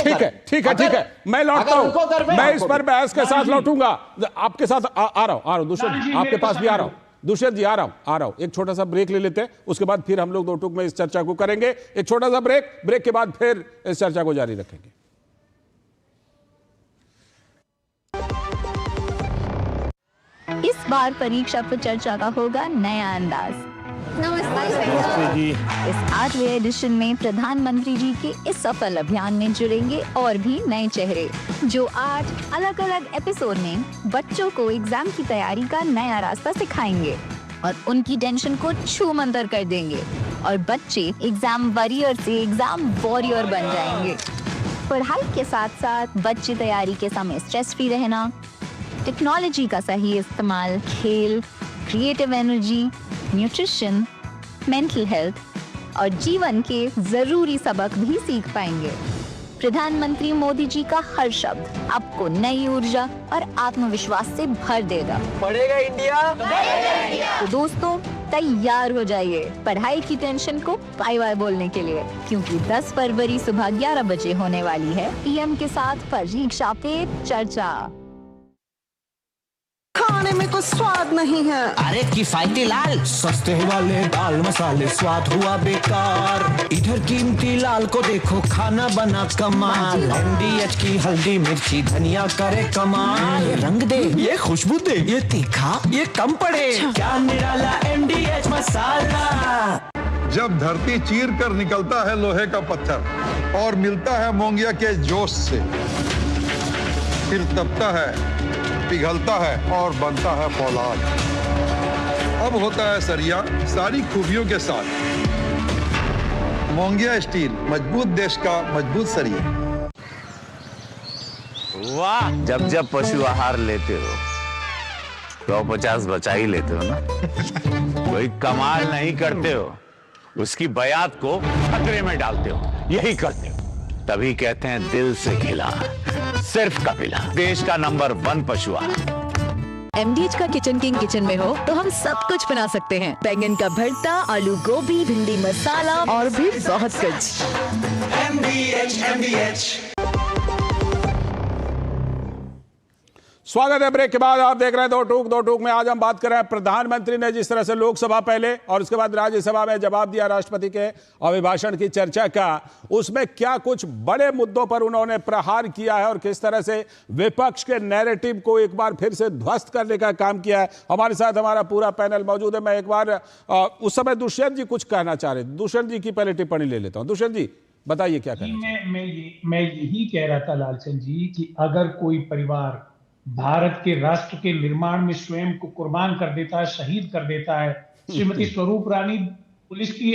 ठीक है, मैं लौटता हूं, मैं इस पर बहस के साथ लौटूंगा, आपके साथ आ रहा हूं दुष्यंत, आपके पास भी आ रहा हूं। दुष्यंत जी आ रहा हूं। एक छोटा सा ब्रेक ले लेते हैं, उसके बाद फिर हम लोग 2 टूक में इस चर्चा को करेंगे। एक छोटा सा ब्रेक के बाद फिर इस चर्चा को जारी रखेंगे। इस बार परीक्षा पर चर्चा का होगा नया अंदाज। नमस्ते जी। इस 8वें एडिशन में प्रधानमंत्री जी के इस सफल अभियान में जुड़ेंगे और भी नए चेहरे, जो 8 अलग अलग एपिसोड में बच्चों को एग्जाम की तैयारी का नया रास्ता सिखाएंगे और उनकी टेंशन को छूमंतर कर देंगे और बच्चे एग्जाम वॉरियर से एग्जाम वॉरियर बन जाएंगे। पढ़ाई के साथ साथ बच्चे तैयारी के समय स्ट्रेस फ्री रहना, टेक्नोलॉजी का सही इस्तेमाल, खेल, creative energy, nutrition, mental health और जीवन के जरूरी सबक भी सीख पाएंगे। प्रधानमंत्री मोदी जी का हर शब्द आपको नई ऊर्जा और आत्मविश्वास से भर देगा। पढ़ेगा इंडिया, तो दोस्तों तैयार हो जाइए पढ़ाई की टेंशन को बाय बाय बोलने के लिए, क्योंकि 10 फरवरी सुबह 11 बजे होने वाली है पीएम के साथ परीक्षा पे चर्चा। खाने में कोई स्वाद नहीं है। अरे किफायती लाल, सस्ते वाले दाल मसाले स्वाद हुआ बेकार। इधर कीमती लाल को देखो, खाना बना कमाल। MDH की हल्दी मिर्ची धनिया करे कमाल। ये रंग दे, ये खुशबू दे, ये तीखा, ये कम पड़े। क्या निराला MDH मसाला। जब धरती चीर कर निकलता है लोहे का पत्थर और मिलता है मोंगिया के जोश से, फिर तपता है, पिघलता है और बनता है फौलाद। अब होता है सरिया सारी खूबियों के साथ। मोंगिया स्टील, मजबूत देश का मजबूत सरिया। वाह, जब जब पशु आहार लेते हो 150 बचा ही लेते हो ना। कोई कमाल नहीं करते हो, उसकी बयात को खतरे में डालते हो, यही करते हो। तभी कहते हैं दिल से खिला, सिर्फ कपिला, देश का नंबर 1 पशु आहार। MDH का किचन किंग किचन में हो तो हम सब कुछ बना सकते हैं। बैंगन का भरता, आलू गोभी, भिंडी मसाला और भी बहुत कुछ। MDH। स्वागत है ब्रेक के बाद। आप देख रहे हैं दो टूक में आज हम बात कर रहे हैं प्रधानमंत्री ने जिस तरह से लोकसभा पहले और उसके बाद राज्यसभा में जवाब दिया राष्ट्रपति के अभिभाषण की चर्चा का, उसमें क्या कुछ बड़े मुद्दों पर उन्होंने प्रहार किया है और किस तरह से विपक्ष के नैरेटिव को एक बार फिर से ध्वस्त करने का काम किया है। हमारे साथ हमारा पूरा पैनल मौजूद है। मैं एक बार उस समय दुष्यंत जी कुछ कहना चाह रहे थे, दुष्यंत जी की पहले टिप्पणी ले लेता हूं। दुष्यंत जी बताइए क्या कहना। मैं यही कह रहा था लालचंद जी कि अगर कोई परिवार भारत के राष्ट्र के निर्माण में स्वयं को कुर्बान कर देता है, शहीद कर देता है, श्रीमती स्वरूप रानी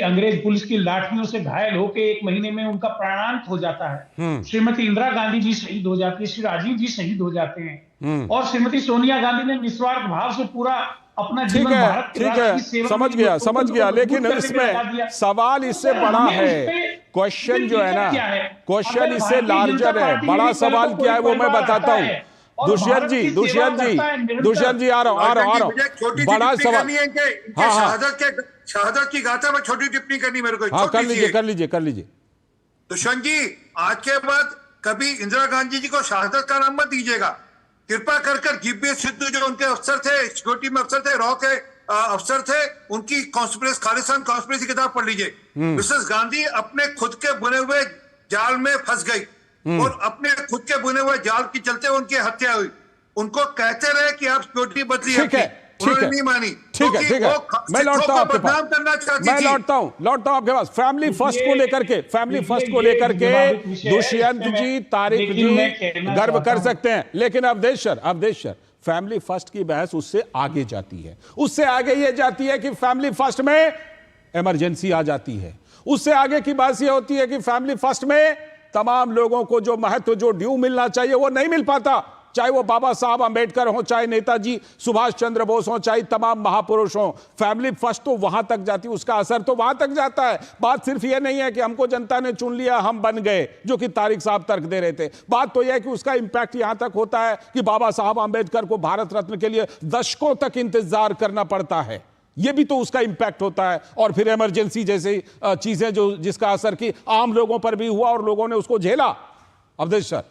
अंग्रेज पुलिस की लाठियों से घायल होकर 1 महीने में उनका प्राणांत हो जाता है, श्रीमती इंदिरा गांधी जी शहीद हो जाती है, श्री राजीव जी शहीद हो जाते हैं और श्रीमती सोनिया गांधी ने निस्वार्थ भाव से पूरा अपना जीवन भारत के राष्ट्र की सेवा में समझ गया। लेकिन इसमें सवाल इससे बड़ा है। क्वेश्चन जो है ना, क्वेश्चन इससे लार्जर है। बड़ा सवाल क्या है वो मैं बताता हूँ। दुष्यंत जी आ रहा हूँ। बड़ा सवाल शहादत की गाथा में छोटी टिप्पणी करनी मेरे को। हाँ, कर लीजिए। दुष्यंत जी, आज के बाद कभी इंदिरा गांधी जी को शहादत का नाम मत दीजिएगा। कृपा कर जीपीएस सिद्धू जो उनके अफसर थे, सिक्योरिटी में अफसर थे, रॉ के अफसर थे, उनकी खालिस्तान कॉन्स्पिरेसी किताब पढ़ लीजिए। मिसेस गांधी अपने खुद के बुने हुए जाल में फंस गई और अपने खुद के बुने हुए जाल की चलते उनकी हत्या हुई। उनको कहते रहे कि आप सिक्योरिटी बदली, उन्होंने नहीं मानी। ठीक है। मैं लौटता हूं आपके पास। फैमिली फर्स्ट को लेकर के दुष्यंत जी, तारिक जी गर्व कर सकते हैं, लेकिन अवधेश सर फैमिली फर्स्ट की बहस उससे आगे जाती है। उससे आगे ये जाती है कि फैमिली फर्स्ट में इमरजेंसी आ जाती है। उससे आगे की बात यह होती है कि फैमिली फर्स्ट में तमाम लोगों को जो महत्व, जो ड्यू मिलना चाहिए वो नहीं मिल पाता, चाहे वो बाबा साहब अंबेडकर हो, चाहे नेताजी सुभाष चंद्र बोस हो, चाहे तमाम महापुरुष हो। फैमिली फर्स्ट तो वहां तक जाती है, उसका असर तो वहां तक जाता है। बात सिर्फ ये नहीं है कि हमको जनता ने चुन लिया, हम बन गए, जो कि तारिक साहब तर्क दे रहे थे। बात तो यह है कि उसका इंपैक्ट यहां तक होता है कि बाबा साहब अंबेडकर को भारत रत्न के लिए दशकों तक इंतजार करना पड़ता है। यह भी तो उसका इंपैक्ट होता है। और फिर इमरजेंसी जैसी चीजें जो जिसका असर की आम लोगों पर भी हुआ और लोगों ने उसको झेला। अवधेश सर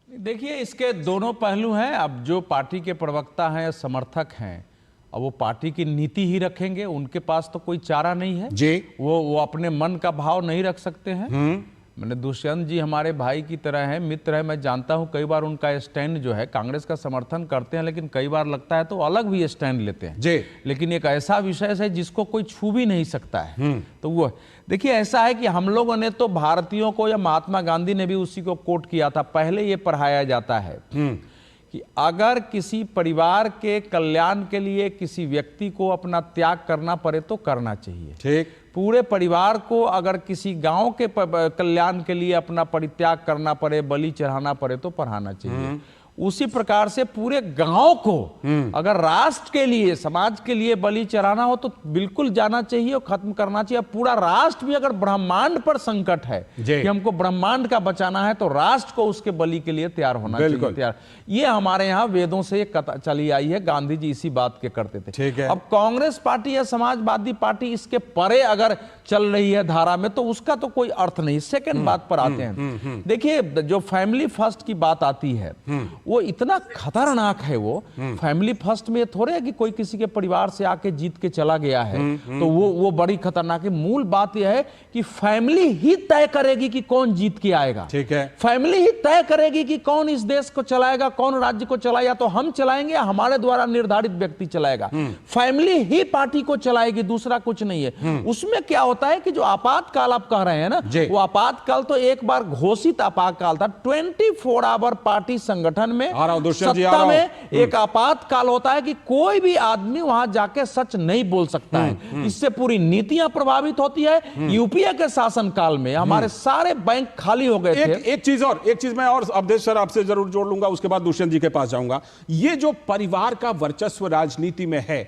देखिए, इसके दोनों पहलू हैं। अब जो पार्टी के प्रवक्ता हैं या समर्थक हैं, अब वो पार्टी की नीति ही रखेंगे, उनके पास तो कोई चारा नहीं है जी। वो अपने मन का भाव नहीं रख सकते हैं। मैंने दुष्यंत जी हमारे भाई की तरह है, मित्र है, मैं जानता हूं कई बार उनका स्टैंड जो है कांग्रेस का समर्थन करते हैं, लेकिन कई बार लगता है तो अलग भी स्टैंड लेते हैं जी। लेकिन एक ऐसा विषय है जिसको कोई छू भी नहीं सकता है, तो वो देखिए ऐसा है कि हम लोगों ने तो भारतीयों को, या महात्मा गांधी ने भी उसी को कोट किया था, पहले ये पढ़ाया जाता है कि अगर किसी परिवार के कल्याण के लिए किसी व्यक्ति को अपना त्याग करना पड़े तो करना चाहिए। ठीक। पूरे परिवार को अगर किसी गांव के कल्याण के लिए अपना परित्याग करना पड़े, बलि चढ़ाना पड़े तो पढ़ाना चाहिए। उसी प्रकार से पूरे गांव को अगर राष्ट्र के लिए, समाज के लिए बलि चढ़ाना हो तो बिल्कुल जाना चाहिए और खत्म करना चाहिए। पूरा राष्ट्र भी अगर ब्रह्मांड पर संकट है कि हमको ब्रह्मांड का बचाना है तो राष्ट्र को उसके बलि के लिए तैयार होना चाहिए। तैयार, ये हमारे यहाँ वेदों से चली आई है। गांधी जी इसी बात के करते थे। अब कांग्रेस पार्टी या समाजवादी पार्टी इसके परे अगर चल रही है धारा में तो उसका तो कोई अर्थ नहीं। सेकंड बात पर आते हैं। देखिए, जो फैमिली फर्स्ट की बात आती है वो इतना खतरनाक है। वो फैमिली फर्स्ट में थोड़े है कि कोई किसी के परिवार से आके जीत के चला गया है तो वो बड़ी खतरनाक है। मूल बात यह है कि फैमिली ही तय करेगी कि कौन जीत के आएगा। ठीक है, फैमिली ही तय करेगी कि कौन इस देश को चलाएगा, कौन राज्य को चलाएगा। तो हम चलाएंगे या हमारे द्वारा निर्धारित व्यक्ति चलाएगा। फैमिली ही पार्टी को चलाएगी, दूसरा कुछ नहीं है। उसमें क्या होता है कि जो आपातकाल आप कह रहे हैं ना, वो आपातकाल तो एक बार घोषित आपातकाल था। 24 आवर पार्टी संगठन में, सत्ता में एक आपातकाल होता है कि कोई भी आदमी वहां जाके सच नहीं बोल सकता है। इससे पूरी नीतियां प्रभावित होती है। यूपीए के शासनकाल में हमारे सारे बैंक खाली हो गए थे। एक चीज मैं और अवधेश सर आपसे जरूर जोड़ लूंगा, उसके बाद दुष्यंत जी के पास जाऊंगा। ये जो परिवार का वर्चस्व राजनीति में है,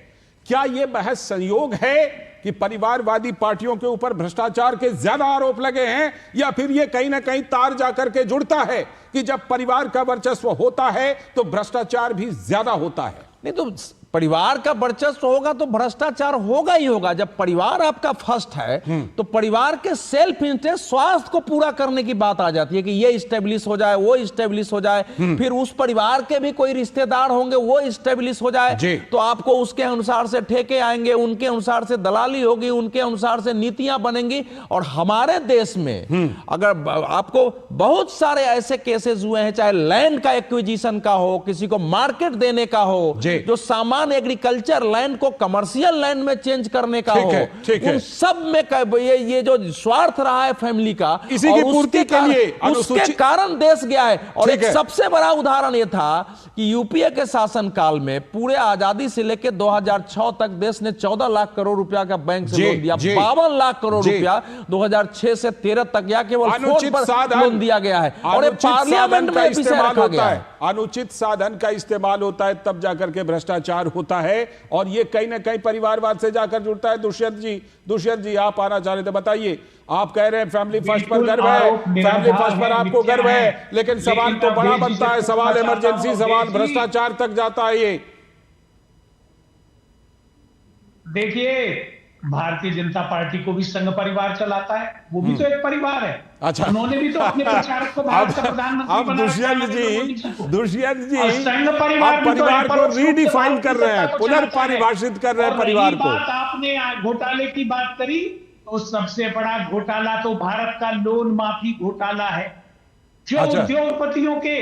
क्या यह बहस संयोग है कि परिवारवादी पार्टियों के ऊपर भ्रष्टाचार के ज्यादा आरोप लगे हैं, या फिर यह कहीं ना कहीं तार जाकर के जुड़ता है कि जब परिवार का वर्चस्व होता है तो भ्रष्टाचार भी ज्यादा होता है? नहीं तो परिवार का वर्चस्व होगा तो भ्रष्टाचार होगा ही होगा। जब परिवार आपका फर्स्ट है तो परिवार के सेल्फ इंटरेस्ट, स्वास्थ्य को पूरा करने की बात आ जाती है कि ये स्टेब्लिश हो जाए, वो स्टेब्लिश हो जाए, फिर उस परिवार के भी कोई रिश्तेदार होंगे वो स्टेब्लिश हो जाए, तो आपको उसके अनुसार से ठेके आएंगे, उनके अनुसार से दलाली होगी, उनके अनुसार से नीतियां बनेंगी। और हमारे देश में अगर आपको बहुत सारे ऐसे केसेस हुए हैं, चाहे लैंड का एक्विजिशन का हो, किसी को मार्केट देने का हो, जो सामान एग्रीकल्चर लैंड को कमर्शियल लैंड में चेंज करने का हो, उन सब में ये जो स्वार्थ रहा है फैमिली का, इसी की पूर्ति के लिए उसके कारण देश गया है। और एक सबसे बड़ा उदाहरण ये था कि यूपीए के शासन काल में पूरे आजादी से लेकर 2006 तक देश ने 14 लाख करोड़ रुपया का बैंक से लोन दिया, 52 लाख करोड़ रुपया 2006 से 13 तक या केवल लोन दिया गया है। और ये पार्लियामेंट में विषय रखा गया है। अनुचित साधन का इस्तेमाल होता है तब जाकर के भ्रष्टाचार होता है, और ये कहीं ना कहीं परिवारवाद से जाकर जुड़ता है। दुष्यंत जी आप आना चाह रहे थे, बताइए। आप कह रहे हैं फैमिली फर्स्ट पर गर्व है, फैमिली फर्स्ट पर आपको गर्व है, लेकिन सवाल तो बड़ा बनता है, सवाल इमरजेंसी, सवाल भ्रष्टाचार तक जाता है। ये देखिए, भारतीय जनता पार्टी को भी संघ परिवार चलाता है, वो भी तो एक परिवार है। अच्छा, उन्होंने भी तो अपने प्रचारक को भारत का प्रधानमंत्री बनाया। दुष्यंत जी आप परिवार को रीडिफाइन कर रहे हैं, पुनर्परिभाषित कर रहे हैं परिवार को। आपने घोटाले की बात करी, तो सबसे बड़ा घोटाला तो भारत का लोन माफी घोटाला है, जो उद्योगपतियों के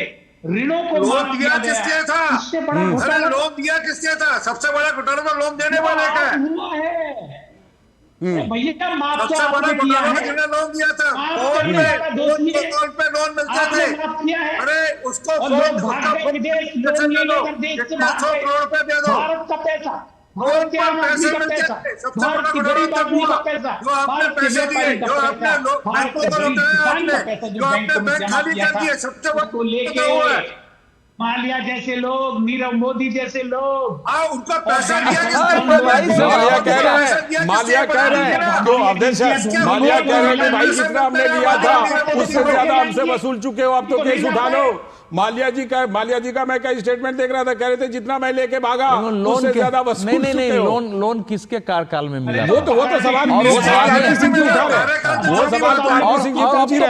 ऋणों को लोन दिया किसने था? इससे बड़ा घोटाला लोन दिया किसने था? सबसे बड़ा घोटाला तो लोन देने वाले का हुआ है। भैया माफ सबसे बड़ा घोटाला जिन्होंने लोन दिया था, फोन पे लोन मिलते थे। अरे उसको 100 करोड़ रुपए दे दो, भारत का पैसा, लोन पर पैसे मिलते थे। सबसे बड़ा घोटाला तब हुआ जो आपने पैसे दिए, जो आपने बैंकों को लुटाया, आपने जो आपने बैंक खाली कर दिए, सबसे बड़ा हुआ है। माल्या जैसे लोग, नीरव मोदी जैसे लोग, उनका पैसा दिया माल्या कह रहे हैं, माल्या कह रहे हैं कि भाई जितना हमने दिया था उससे ज्यादा हमसे वसूल चुके हो, अब तो केस उठा लो। माल्या जी का मैं कई स्टेटमेंट देख रहा था, कह रहे थे जितना मैं लेके भागा उससे ज्यादा वसूल चुके हो। नहीं, लोन किसके कार्यकाल में मिला? वो तो सवाल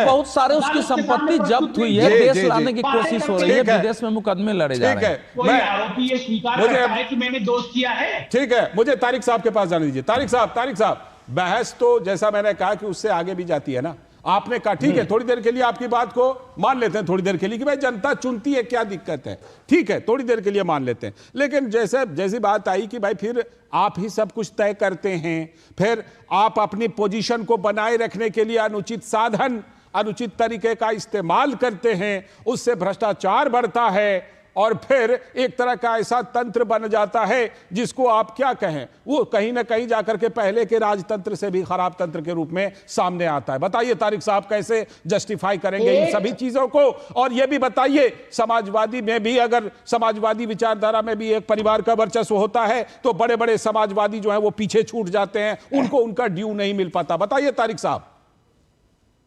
बहुत सारे उसकी संपत्ति जब्त हुई है, देश लाने की कोशिश हो रही है, विदेश में मुकदमे लड़े जा रहे हैं। आरोपी ये स्वीकार करता है कि मैंने दोष किया है। ठीक है, मुझे तारिक साहब के पास जाने दीजिए। तारिक साहब, बहस तो जैसा मैंने कहा कि उससे आगे भी जाती है ना। आपने कहा ठीक है, थोड़ी देर के लिए आपकी बात को मान लेते हैं, थोड़ी देर के लिए कि भाई जनता चुनती है, क्या दिक्कत है, ठीक है, थोड़ी देर के लिए मान लेते हैं। लेकिन जैसी बात आई कि भाई फिर आप ही सब कुछ तय करते हैं, फिर आप अपनी पोजीशन को बनाए रखने के लिए अनुचित साधन, अनुचित तरीके का इस्तेमाल करते हैं, उससे भ्रष्टाचार बढ़ता है, और फिर एक तरह का ऐसा तंत्र बन जाता है जिसको आप क्या कहें, वो कहीं ना कहीं जाकर के पहले के राजतंत्र से भी खराब तंत्र के रूप में सामने आता है। बताइए तारिक साहब, कैसे जस्टिफाई करेंगे इन सभी चीजों को? और ये भी बताइए, समाजवादी में भी, अगर समाजवादी विचारधारा में भी एक परिवार का वर्चस्व होता है तो बड़े बड़े समाजवादी जो है वो पीछे छूट जाते हैं, उनको उनका ड्यू नहीं मिल पाता। बताइए तारिक साहब।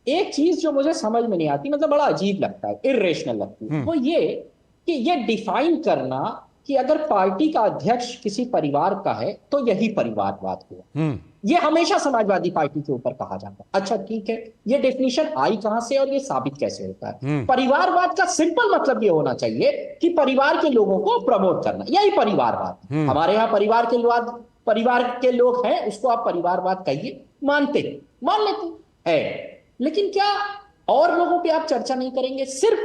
एक चीज जो मुझे समझ में नहीं आती, मतलब बड़ा अजीब लगता है, इर्रेशनल लगती है, वो ये कि ये डिफाइन करना कि अगर पार्टी का अध्यक्ष किसी परिवार का है तो यही परिवारवाद हुआ। ये हमेशा समाजवादी पार्टी के ऊपर कहा जाता है। अच्छा ठीक है, ये डेफिनेशन आई कहां से और ये साबित कैसे होता है? परिवारवाद का सिंपल मतलब ये होना चाहिए कि परिवार के लोगों को प्रमोट करना, यही परिवारवाद। हमारे यहाँ परिवार के लोग हैं, उसको आप परिवारवाद कहिए, मान लेते हैं। लेकिन क्या और लोगों पे आप चर्चा नहीं करेंगे, सिर्फ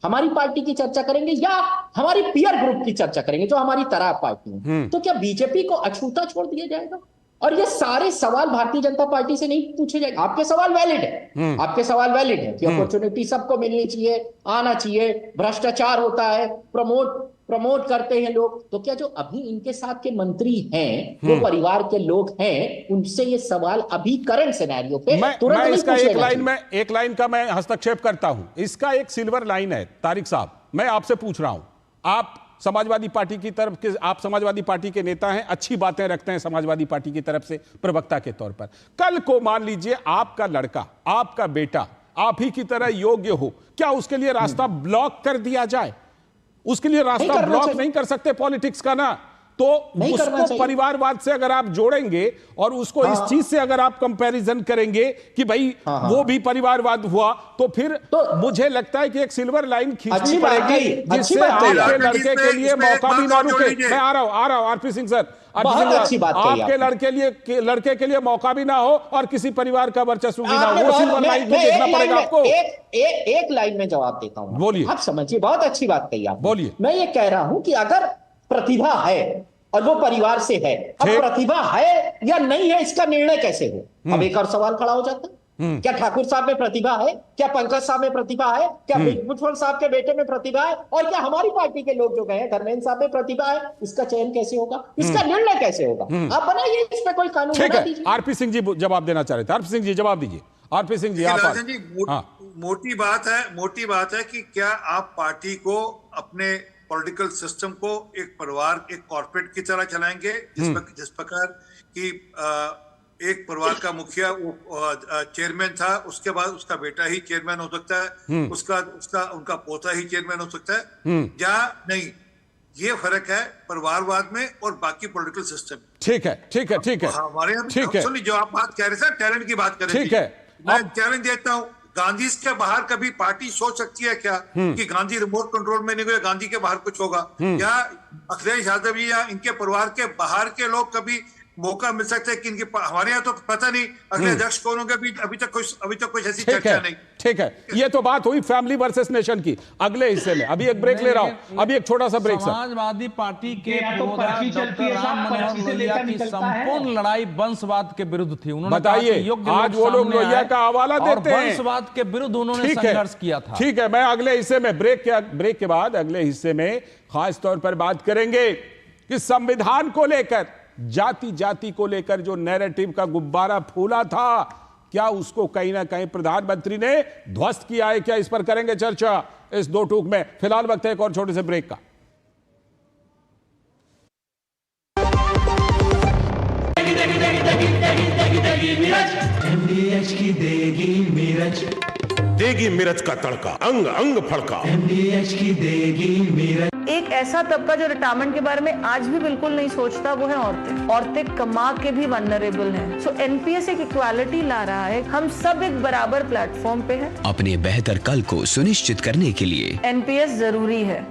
हमारी पार्टी की चर्चा करेंगे या हमारी पीयर ग्रुप की चर्चा करेंगे जो हमारी तरह पार्टी है? तो क्या बीजेपी को अछूता छोड़ दिया जाएगा? और ये सारे सवाल भारतीय जनता पार्टी से नहीं पूछे जाएंगे। आपके सवाल वैलिड है, आपके सवाल वैलिड है कि अपॉर्चुनिटी सबको मिलनी चाहिए, आना चाहिए, भ्रष्टाचार होता है, प्रमोट करते हैं लोग। तो क्या जो अभी इनके साथ के मंत्री हैं वो परिवार के लोग हैं, उनसे ये सवाल अभी करंट सिनेरियो पे तुरंत नहीं पूछे जाएंगे? एक लाइन का मैं हस्तक्षेप करता हूं। इसका एक सिल्वर लाइन है तारिक साहब, मैं आपसे पूछ रहा हूं, आप समाजवादी पार्टी की तरफ के, आप समाजवादी पार्टी के नेता हैं, अच्छी बातें रखते हैं समाजवादी पार्टी की तरफ से प्रवक्ता के तौर पर। कल को मान लीजिए आपका लड़का, आपका बेटा आप ही की तरह योग्य हो, क्या उसके लिए रास्ता ब्लॉक कर दिया जाए? उसके लिए रास्ता ब्लॉक नहीं कर सकते पॉलिटिक्स का ना, तो उसको परिवारवाद से अगर आप जोड़ेंगे और उसको इस चीज से अगर आप कंपैरिजन करेंगे कि भाई वो भी परिवारवाद हुआ, तो फिर मुझे लगता है कि एक सिल्वर लाइन खींचनी पड़ेगी जिससे आपके लड़के के लिए मौका भी ना रुके। मैं आ रहा हूं आरपी सिंह सर, आपके लड़के के लिए मौका भी ना हो और किसी परिवार का वर्चस्व भी ना हो, वो सिल्वर लाइन को देखना पड़ेगा आपको। एक लाइन में जवाब देता हूं, बोलिए। आप समझिए, बहुत अच्छी बात कही आप, बोलिए। मैं ये कह रहा हूं कि अगर प्रतिभा है और वो परिवार से है, अब प्रतिभा है या नहीं है इसका निर्णय कैसे हो? अब एक और सवाल खड़ा हो जाता है, क्या ठाकुर साहब में प्रतिभा है? क्या पंकज साहब में प्रतिभा है? क्या भुजबल साहब के बेटे में प्रतिभा है? और क्या हमारी पार्टी के लोग जो गए हैं, धर्मेंद्र साहब में प्रतिभा है? इसका चयन कैसे होगा? इसका निर्णय कैसे होगा? आप बनाइए इस पे कोई कानून बना दीजिए। आरपी सिंह जी जवाब देना चाह रहे थे, आरपी सिंह जी जवाब दीजिए। आरपी सिंह जी मोटी बात है कि क्या आप पार्टी को, अपने पॉलिटिकल सिस्टम को एक परिवार, एक कॉर्पोरेट की तरह चलाएंगे, जिस प्रकार की एक परिवार का मुखिया वो चेयरमैन था, उसके बाद उसका बेटा ही चेयरमैन हो सकता है, उनका पोता ही चेयरमैन हो सकता है, या नहीं? ये फर्क है परिवारवाद में और बाकी पॉलिटिकल सिस्टम। ठीक है हमारे यहाँ जो आप बात कह रहे थे टैलेंट की बात करें, ठीक है, मैं चैलेंज देता हूँ, गांधी के बाहर कभी पार्टी सोच सकती है क्या कि गांधी रिमोट कंट्रोल में नहीं होगा, गांधी के बाहर कुछ होगा? या अखिलेश यादव जी या इनके परिवार के बाहर के लोग कभी मौका मिल सकता है कि इनके, हमारे यहाँ तो पता नहीं अगले अध्यक्ष कौन होंगे, अभी तक कुछ ऐसी चर्चा नहीं। ठीक है, ये तो बात हुई फैमिली वर्सेस नेशन की। अगले हिस्से में अभी एक ब्रेक ले रहा हूं, अभी एक छोटा सा ब्रेक। समाजवादी पार्टी के डॉक्टर राम मनोहर लोहिया की संपूर्ण लड़ाई वंशवाद के विरुद्ध थी। उन्होंने बताइए, आज वो लोग लोहिया का हवाला देते हैं, वंशवाद के विरुद्ध उन्होंने संघर्ष किया था। ठीक है, मैं अगले हिस्से में ब्रेक के बाद अगले हिस्से में खास तौर पर बात करेंगे कि संविधान को लेकर, जाति को लेकर जो नैरेटिव का गुब्बारा फूला था, क्या उसको कहीं ना कहीं प्रधानमंत्री ने ध्वस्त किया है क्या? इस पर करेंगे चर्चा इस दो टूक में। फिलहाल वक्त है एक और छोटे से ब्रेक का। MDH की देगी मिर्च का तड़का, अंग अंग फड़का। MDH की देगी मिर्च। एक ऐसा तबका जो रिटायरमेंट के बारे में आज भी बिल्कुल नहीं सोचता, वो है औरतें कमा के भी वल्नरेबल हैं। सो एनपीएस एक इक्वालिटी ला रहा है, हम सब एक बराबर प्लेटफॉर्म पे हैं। अपने बेहतर कल को सुनिश्चित करने के लिए एनपीएस जरूरी है।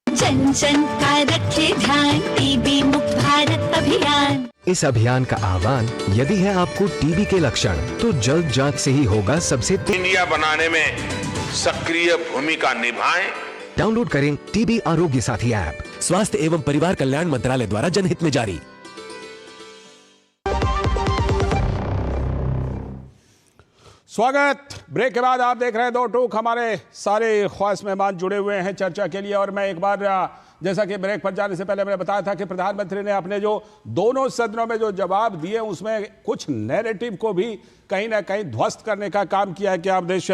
जन जन का रखे ध्यान, टीबी मुक्त भारत अभियान। इस अभियान का आह्वान, यदि है आपको टीबी के लक्षण तो जल्द जांच से ही होगा सबसे। इंडिया बनाने में सक्रिय भूमिका निभाएं। डाउनलोड करें टीबी आरोग्य साथी ऐप, स्वास्थ्य एवं परिवार कल्याण मंत्रालय द्वारा जनहित में जारी। स्वागत। ब्रेक के बाद आप देख रहे हैं दो टूक। हमारे सारे खास मेहमान जुड़े हुए हैं चर्चा के लिए, और मैं एक बार, जैसा कि ब्रेक पर जाने से पहले मैंने बताया था कि प्रधानमंत्री ने अपने जो दोनों सदनों में जो जवाब दिए उसमें कुछ नैरेटिव को भी कहीं ना कहीं ध्वस्त करने का काम किया है। क्या आप देश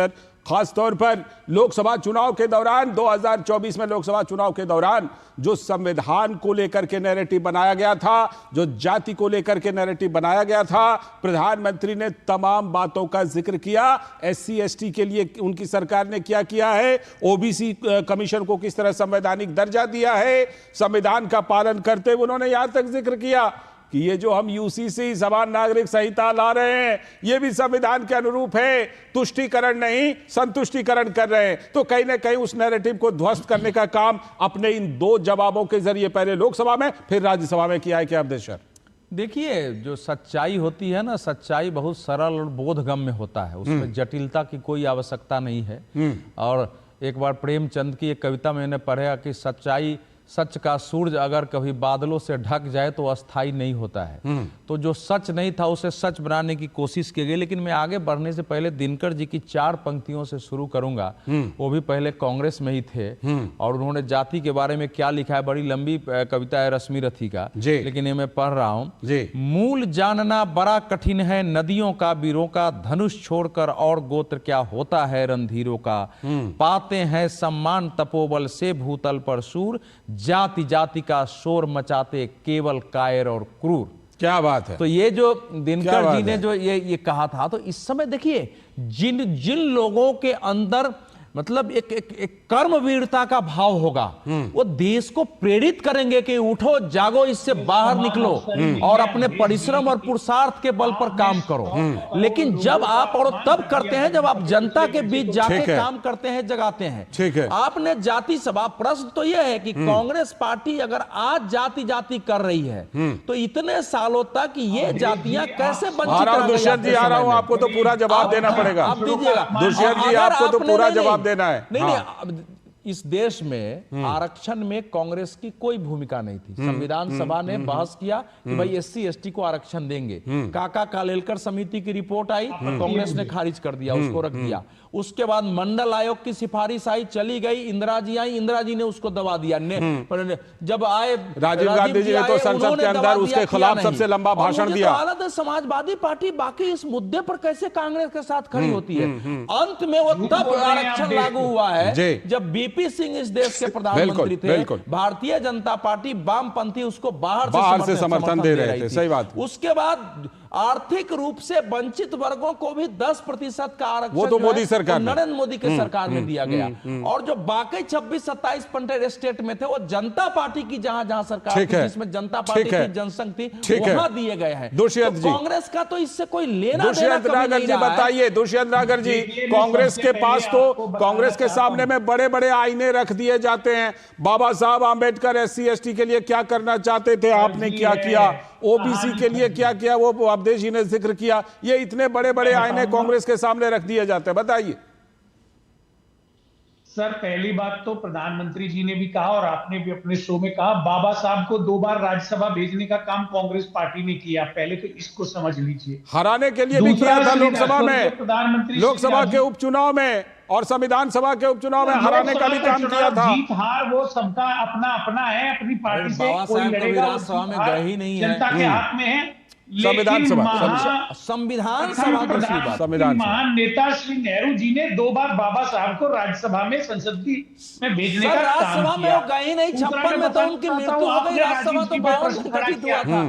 खास तौर पर लोकसभा चुनाव के दौरान, 2024 में लोकसभा चुनाव के दौरान जो संविधान को लेकर के नैरेटिव बनाया गया था, जो जाति को लेकर के नैरेटिव बनाया गया था, प्रधानमंत्री ने तमाम बातों का जिक्र किया। SC ST के लिए उनकी सरकार ने क्या किया है, OBC कमीशन को किस तरह संवैधानिक दर्जा दिया है, संविधान का पालन करते हुए उन्होंने यहां तक जिक्र किया कि ये जो हम UCC समान नागरिक संहिता ला रहे हैं ये भी संविधान के अनुरूप है, तुष्टीकरण नहीं संतुष्टीकरण कर रहे हैं। तो कहीं ना कहीं उस नैरेटिव को ध्वस्त करने का काम अपने इन दो जवाबों के जरिए पहले लोकसभा में फिर राज्यसभा में किया है। क्या अवधेश? देखिए, जो सच्चाई होती है ना, सच्चाई बहुत सरल और बोधगम्य होता है, उसमें जटिलता की कोई आवश्यकता नहीं है। और एक बार प्रेमचंद की एक कविता मैंने पढ़ा कि सच का सूरज अगर कभी बादलों से ढक जाए तो अस्थाई नहीं होता है। तो जो सच नहीं था उसे सच बनाने की कोशिश की गई। लेकिन मैं आगे बढ़ने से पहले दिनकर जी की 4 पंक्तियों से शुरू करूंगा। वो भी पहले कांग्रेस में ही थे और उन्होंने जाति के बारे में क्या लिखा है, बड़ी लंबी कविता है रश्मि रथी का, लेकिन ये मैं पढ़ रहा हूँ। मूल जानना बड़ा कठिन है नदियों का, वीरों का, धनुष छोड़कर और गोत्र क्या होता है रणधीरों का। पाते हैं सम्मान तपोबल से भूतल पर सूर, जाति जाति का शोर मचाते केवल कायर और क्रूर। क्या बात है। तो ये जो दिनकर जी ने जो ये कहा था, तो इस समय देखिए जिन लोगों के अंदर मतलब एक कर्मवीरता का भाव होगा। वो देश को प्रेरित करेंगे कि उठो जागो, इससे बाहर निकलो और अपने परिश्रम और पुरुषार्थ के बल पर काम करो। लेकिन जब आप और तब करते हैं जब आप जनता के बीच जाके काम करते हैं, जगाते हैं। ठीक है, आपने जाति सभा, प्रश्न तो यह है कि कांग्रेस पार्टी अगर आज जाति जाति कर रही है तो इतने सालों तक ये जातियां कैसे वंचित रह गई? दुष्यंत जी आ रहा हूं, आपको तो पूरा जवाब देना पड़ेगा। आप दीजिएगा दुष्यंत जी, आपको तो पूरा जवाब देना है। नहीं, इस देश में आरक्षण में कांग्रेस की कोई भूमिका नहीं थी। संविधान सभा ने बहस किया कि भाई एससी एसटी को आरक्षण देंगे। काका कालेलकर समिति की रिपोर्ट आई, कांग्रेस ने खारिज कर दिया, उसको रख दिया। उसके बाद मंडल आयोग की सिफारिश आई, चली गई। इंदिरा जी आई, इंदिरा जी ने उसको दबा दिया। जब आए राजीव गांधी जी ने तो संसद के अंदर उसके खिलाफ सबसे लंबा भाषण दिया। हालत है, समाजवादी पार्टी बाकी इस मुद्दे पर कैसे कांग्रेस के साथ खड़ी होती है? अंत में वो तब आरक्षण लागू हुआ है जब बीपी सिंह इस देश के प्रधानमंत्री थे। भारतीय जनता पार्टी वामपंथी उसको बाहर से समर्थन दे रहे थे। सही बात। उसके बाद आर्थिक रूप से वंचित वर्गों को भी 10% का आरक्षण वो तो मोदी सरकार, नरेंद्र मोदी के सरकार में दिया गया। और जो बाकी 26-27 स्टेट में थे वो जनता पार्टी की जहां सरकार थी, जिसमें जनता पार्टी की जनसंघ थी, वहां दिए गए हैं। दुष्यंत जी, कांग्रेस का तो इससे कोई लेना दुष्यंत नागर जी बताइए। दुष्यंत नागर जी, कांग्रेस के पास तो कांग्रेस के सामने में बड़े बड़े आईने रख दिए जाते हैं। बाबा साहब आंबेडकर एससी एसटी के लिए क्या करना चाहते थे, आपने क्या किया, ओबीसी के लिए क्या किया, वो अवधेश जी ने जिक्र किया। ये इतने बड़े बड़े आईने कांग्रेस के सामने रख दिए जाते हैं, बताइए। सर, पहली बात तो प्रधानमंत्री जी ने भी कहा और आपने भी अपने शो में कहा, बाबा साहब को 2 बार राज्यसभा भेजने का काम कांग्रेस पार्टी ने किया। पहले तो इसको समझ लीजिए। हराने के लिए भी किया था लोकसभा में, लोकसभा के उपचुनाव में और संविधान सभा के उपचुनाव में हराने का भी काम किया था। जीत हार वो सबका अपना अपना है, अपनी पार्टी से कोई लड़ेगा, जनता के हाथ में है। संविधान सभा महान नेता श्री नेहरू जी ने 2 बार बाबा साहब को राज्यसभा में संसद में भेजने का राज्यसभा में वो गए नहीं। 56 में तो उनकी मृत्यु हो गई, राज्यसभा तो 52 में गठित हुआ था।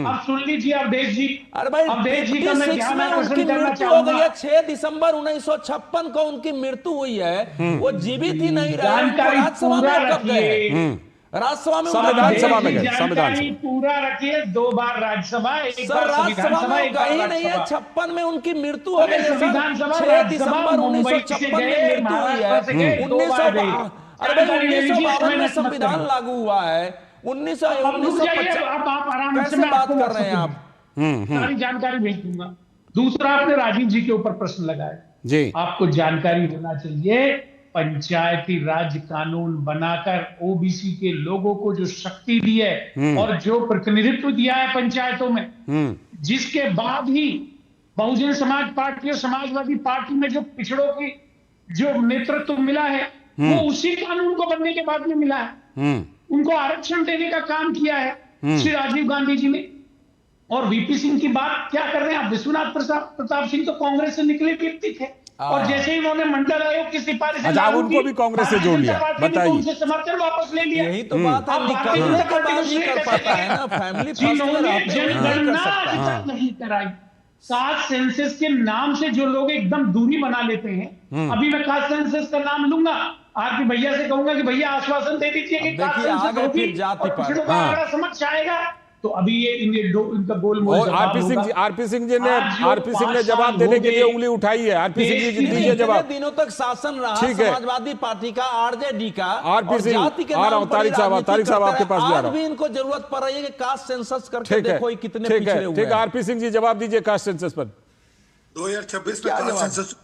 अब सुन लीजिए अवधेश जी, अरे भाई, अवधेश जी का मैं ध्यान उनकी मृत्यु हो गई है। 6 दिसंबर 1956 को उनकी मृत्यु हुई है। वो जीवित ही नहीं रहे। राज्यसभा में कब गए? राज्यसभा में, संविधान सभा में गए। संविधान पूरा रखिए, 2 बार राज्यसभा, एक बार राज्यसभा में गई नहीं है। 56 में उनकी मृत्यु हो गई। 6 दिसंबर 1956 में मृत्यु हुई है। 1952 में संविधान लागू हुआ है। 1950 कैसे बात कर रहे हैं आप? सारी जानकारी भेज दूंगा। दूसरा, आपने राजीव जी के ऊपर प्रश्न लगाया जी। आपको जानकारी होना चाहिए, पंचायती राज कानून बनाकर ओबीसी के लोगों को जो शक्ति दी है और जो प्रतिनिधित्व दिया है पंचायतों में, जिसके बाद ही बहुजन समाज पार्टी और समाजवादी पार्टी में जो पिछड़ों की जो नेतृत्व मिला है, वो उसी कानून को बनने के बाद में मिला है। उनको आरक्षण देने का काम किया है श्री राजीव गांधी जी ने। और वीपी सिंह की बात क्या कर रहे हैं आप? विश्वनाथ प्रताप सिंह तो कांग्रेस से निकले व्यक्ति थे और जैसे ही उन्होंने मंडल आयोग की सिफारिश, उनको भी कांग्रेस से जोड़ लिया, बताइए। उनसे समर्थन वापस ले लिया। यही तो बात है, निकलने के बाद ही कर पाता है ना। फैमिली जनगणना नहीं कराई। कास्ट सेंसस के नाम से जो लोग एकदम दूरी बना लेते हैं, अभी मैं कास्ट सेंसस का नाम लूंगा, आपके भैया से कहूंगा कि भैया आश्वासन दे दीजिए कि कास्ट सेंसस होगी और पिछड़ों का आंकड़ा समझ आएगा। तो अभी ये इनका गोलमोल आरपी सिंह जी ने जवाब देने के लिए उंगली उठाई है। आरपी सिंह जी दीजिए जवाब। दिनों तक शासन रहा समाजवादी पार्टी का, आरजेडी का, आरपी सिंह आ रहा हूं। तारिक साहब आपके पास भी आ रहा हूं। भी इनको जरूरत पड़ रही है कि कास्ट सेंसस करके देखो कितने पिछड़े हुए हैं। ठीक है, आरपी सिंह जी जवाब दीजिए कास्ट सेंसस पर। 2026 में कास्ट सेंसस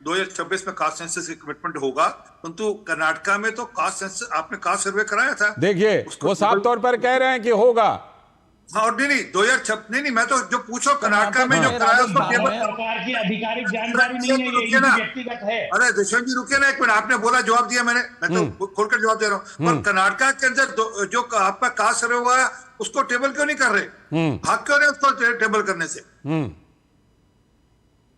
2026 में कास्ट सेंसस की कमिटमेंट होगा, परंतु कर्नाटका में तो कास्ट सेंसस आपने कास्ट सर्वे कराया था। देखिए वो साफ तौर पर कह रहे हैं कि होगा। हाँ, और नहीं 2026 नहीं, मैं तो जो पूछो कर्नाटका में जो कराया उसको सरकार की आधिकारिक जानकारी नहीं है, ये व्यक्तिगत है। अरे दुष्यंत जी रुकिए ना एक मिनट, आपने बोला जवाब दिया, मैं तो खोलकर जवाब दे रहा हूँ। पर कर्नाटका के अंदर जो आपका कास्ट सर्वे हुआ है उसको टेबल क्यों नहीं कर रहे? भाग क्यों रहे उसको टेबल करने से?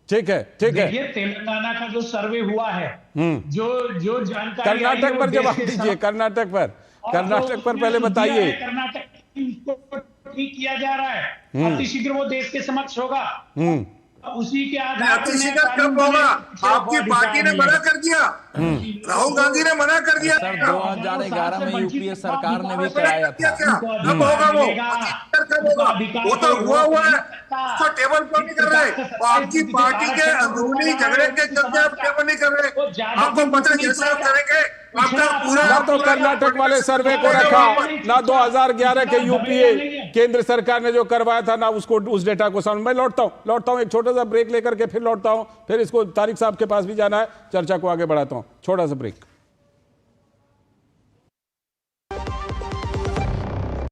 ठीक है। देखिए, तेलंगाना का जो सर्वे हुआ है, जो जानकारी कर्नाटक पर जवाब दीजिए। कर्नाटक पर पहले बताइए। कर्नाटक को ठीक किया जा रहा है, अतिशीघ्र वो देश के समक्ष होगा। उसी के आधार पर सीधा कब होगा? आपकी पार्टी ने मना कर दिया, राहुल गांधी ने मना कर दिया। सर 2011 में यूपीए सरकार ने भी कराया था। कब होगा वो? कब होगा? वो तो हुआ है, उसको टेबल पर नहीं कर रहे। आपकी पार्टी के अंदरूनी झगड़े के चलते आप टेबल नहीं कर रहे। आपको पता जैसा आप करेंगे आपका पूरा। ना तो कर्नाटक वाले सर्वे को रखा, ना 2011 के यूपीए केंद्र सरकार ने जो करवाया था, ना उसको उस डेटा को समझ। मैं लौटता हूं एक छोटा सा ब्रेक लेकर के फिर लौटता हूं, फिर इसको तारिक साहब के पास भी जाना है, चर्चा को आगे बढ़ाता हूं। छोटा सा ब्रेक।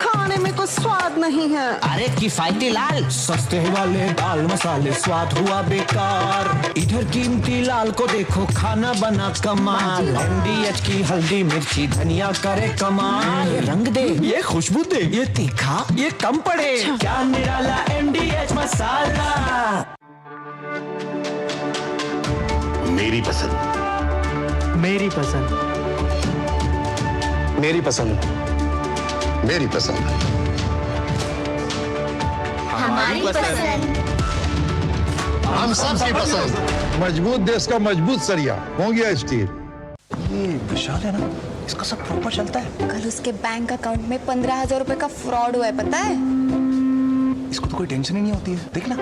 खाने में कोई स्वाद नहीं है। अरे किफायती लाल सस्ते वाले दाल मसाले स्वाद हुआ बेकार। इधर कीमती लाल को देखो खाना बना कमाल। एमडीएच की हल्दी मिर्ची धनिया करे कमाल। ये रंग दे, ये खुशबू दे, ये तीखा, ये कम पड़े। क्या निराला एमडीएच मसाला। मेरी पसंद, मेरी पसंद, मेरी पसंद, मेरी पसंद, हमारी पसंद, हम सबकी पसंद। मजबूत देश का मजबूत सरिया हो गया स्टील। ये विशाल है ना, इसका सब प्रॉपर चलता है। कल उसके बैंक अकाउंट में 15,000 रुपए का फ्रॉड हुआ है, पता है? इसको तो कोई टेंशन ही नहीं होती है। देखना।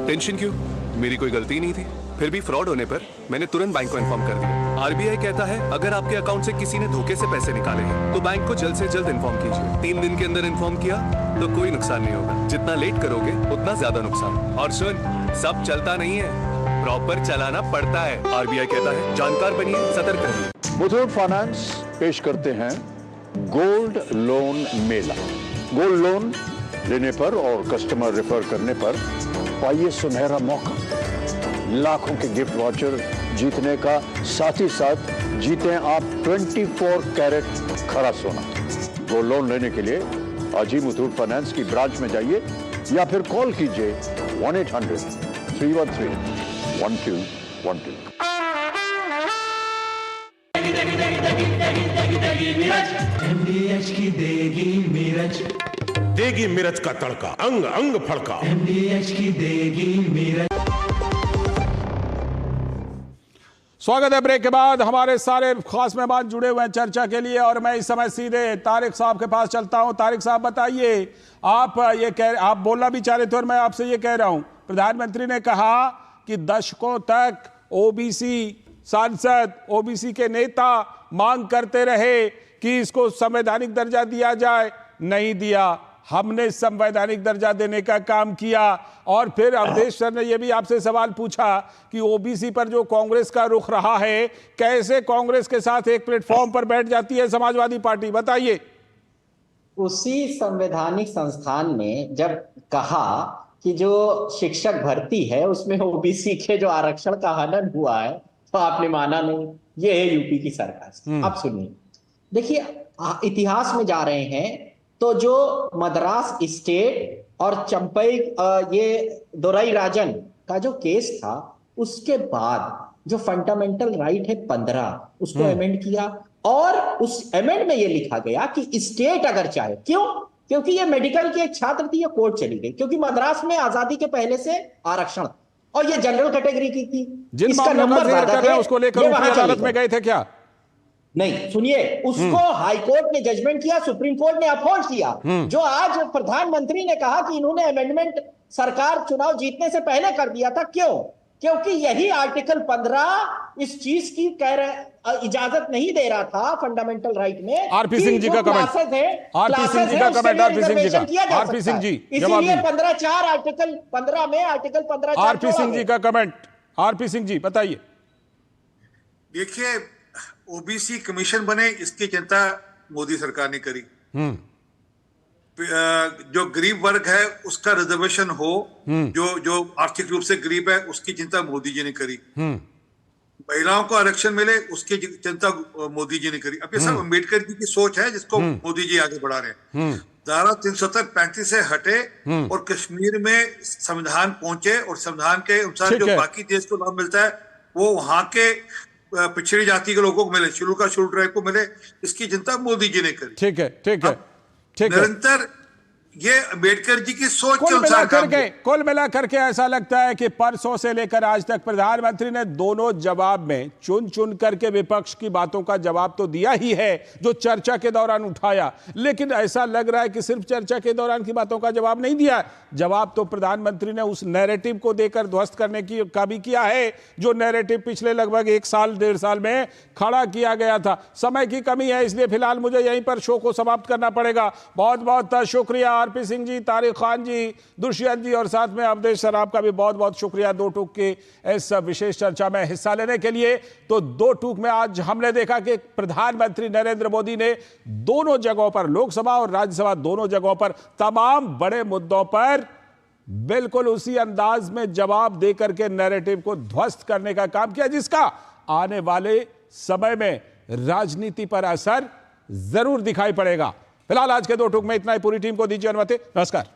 टेंशन क्यों? मेरी कोई गलती नहीं थी। फिर भी फ्रॉड होने पर मैंने तुरंत बैंक को इन्फॉर्म कर दिया। आरबीआई कहता है अगर आपके अकाउंट से किसी ने धोखे से पैसे निकाले हैं तो बैंक को जल्द से जल्द इन्फॉर्म कीजिए। 3 दिन के अंदर इन्फॉर्म किया तो कोई नुकसान नहीं होगा। जितना लेट करोगे उतना ज्यादा नुकसान। और सुन, सब चलता नहीं है, प्रॉपर चलाना पड़ता है। आरबीआई कहता है जानकार बनिए, सतर्क रहिए। मुथूट फाइनेंस पेश करते हैं गोल्ड लोन मेला। गोल्ड लोन लेने पर और कस्टमर रेफर करने पर पाइए सुनहरा मौका, लाखों के गिफ्ट वाउचर जीतने का। साथ ही साथ जीते आप 24 कैरेट खरा सोना। गोल्ड लोन लेने के लिए आज ही मुथूट फाइनेंस की ब्रांच में जाइए या फिर कॉल कीजिए 1-800-313-1212। एमडीएच की देगी मिर्च, देगी मिर्च का तड़का, अंग अंग फड़का। एमडीएच की देगी मिर्च। स्वागत है ब्रेक के बाद। हमारे सारे खास मेहमान जुड़े हुए हैं चर्चा के लिए और मैं इस समय सीधे तारिक साहब के पास चलता हूं। तारिक साहब बताइए, आप बोलना भी चाह रहे थे और मैं आपसे ये कह रहा हूं, प्रधानमंत्री ने कहा कि दशकों तक ओबीसी सांसद, ओबीसी के नेता मांग करते रहे कि इसको संवैधानिक दर्जा दिया जाए, नहीं दिया। हमने संवैधानिक दर्जा देने का काम किया। और फिर अवधेश सर ने यह भी आपसे सवाल पूछा कि ओबीसी पर जो कांग्रेस का रुख रहा है, कैसे कांग्रेस के साथ एक प्लेटफॉर्म पर बैठ जाती है समाजवादी पार्टी, बताइए। उसी संवैधानिक संस्थान ने जब कहा कि जो शिक्षक भर्ती है उसमें ओबीसी के जो आरक्षण का हनन हुआ है, तो आपने माना नहीं। ये है यूपी की सरकार। अब सुनिए, देखिए इतिहास में जा रहे हैं तो जो मद्रास स्टेट और चंपई ये दोराई राजन का जो केस था, उसके बाद जो फंडामेंटल राइट है 15 उसको अमेंड किया और उस अमेंड में ये लिखा गया कि स्टेट अगर चाहे, क्यों? क्योंकि ये मेडिकल की एक छात्र थी, ये कोर्ट चली गई क्योंकि मद्रास में आजादी के पहले से आरक्षण और ये जनरल कैटेगरी की थी। जिन मामलों का जिक्र कर रहे हैं उसको लेकर अदालत में गए थे क्या? नहीं, सुनिए, उसको हाई कोर्ट ने जजमेंट किया, सुप्रीम कोर्ट ने अपहोल्ड किया। जो आज प्रधानमंत्री ने कहा कि इन्होंने अमेंडमेंट सरकार चुनाव जीतने से पहले कर दिया था, क्यों? क्योंकि यही आर्टिकल 15 इस चीज की इजाजत नहीं दे रहा था फंडामेंटल राइट में। आरपी सिंह जी का कमेंट, आरपी सिंह जी का कमेंट, आरपी सिंह जी का, आरपी सिंह जी, इसीलिए 15(4) आर्टिकल 15 में आर्टिकल 15(4) आरपी सिंह जी का कमेंट। आरपी सिंह जी बताइए। देखिए, ओबीसी कमीशन बने, इसकी चिंता मोदी सरकार ने करी। जो गरीब वर्ग है उसका रिजर्वेशन हो, जो आर्थिक रूप से गरीब है उसकी चिंता मोदी जी ने करी। महिलाओं को आरक्षण मिले उसकी चिंता मोदी जी ने करी। अब ये सब अम्बेडकर जी की सोच है जिसको मोदी जी आगे बढ़ा रहे हैं। धारा 335 से हटे और कश्मीर में संविधान पहुंचे और संविधान के अनुसार जो बाकी देश को लाभ मिलता है वो वहां के पिछड़ी जाति के लोगों को मिले, शुरू का शुरू ट्राइब को मिले, इसकी चिंता मोदी जी ने करी। ठीक है, ठीक है, ठीक है। ये अम्बेडकर जी की सोच के अनुसार काम किया। कुल मिला करके ऐसा लगता है कि परसों से लेकर आज तक प्रधानमंत्री ने दोनों जवाब में चुन चुन करके विपक्ष की बातों का जवाब तो दिया ही है जो चर्चा के दौरान उठाया, लेकिन ऐसा लग रहा है कि सिर्फ चर्चा के दौरान की बातों का जवाब नहीं दिया। जवाब तो प्रधानमंत्री ने उस नैरेटिव को देकर ध्वस्त करने का भी किया है जो नैरेटिव पिछले लगभग 1 साल 1.5 साल में खड़ा किया गया था। समय की कमी है, इसलिए फिलहाल मुझे यहीं पर शो को समाप्त करना पड़ेगा। बहुत बहुत शुक्रिया आरपी सिंह जी, तारिक खान जी, दुष्यंत जी और साथ में अवधेश सर, आपका भी बहुत बहुत शुक्रिया दो टूक की इस विशेष चर्चा में हिस्सा लेने के लिए। तो दो टूक में आज हमने देखा कि प्रधानमंत्री नरेंद्र मोदी ने दोनों जगहों पर, लोकसभा और राज्यसभा दोनों जगहों पर तमाम बड़े मुद्दों पर बिल्कुल उसी अंदाज में जवाब देकर के नैरेटिव को ध्वस्त करने का काम किया जिसका आने वाले समय में राजनीति पर असर जरूर दिखाई पड़ेगा। फिलहाल आज के दो टूक में इतना ही। पूरी टीम को दीजिए अनुमति। नमस्कार।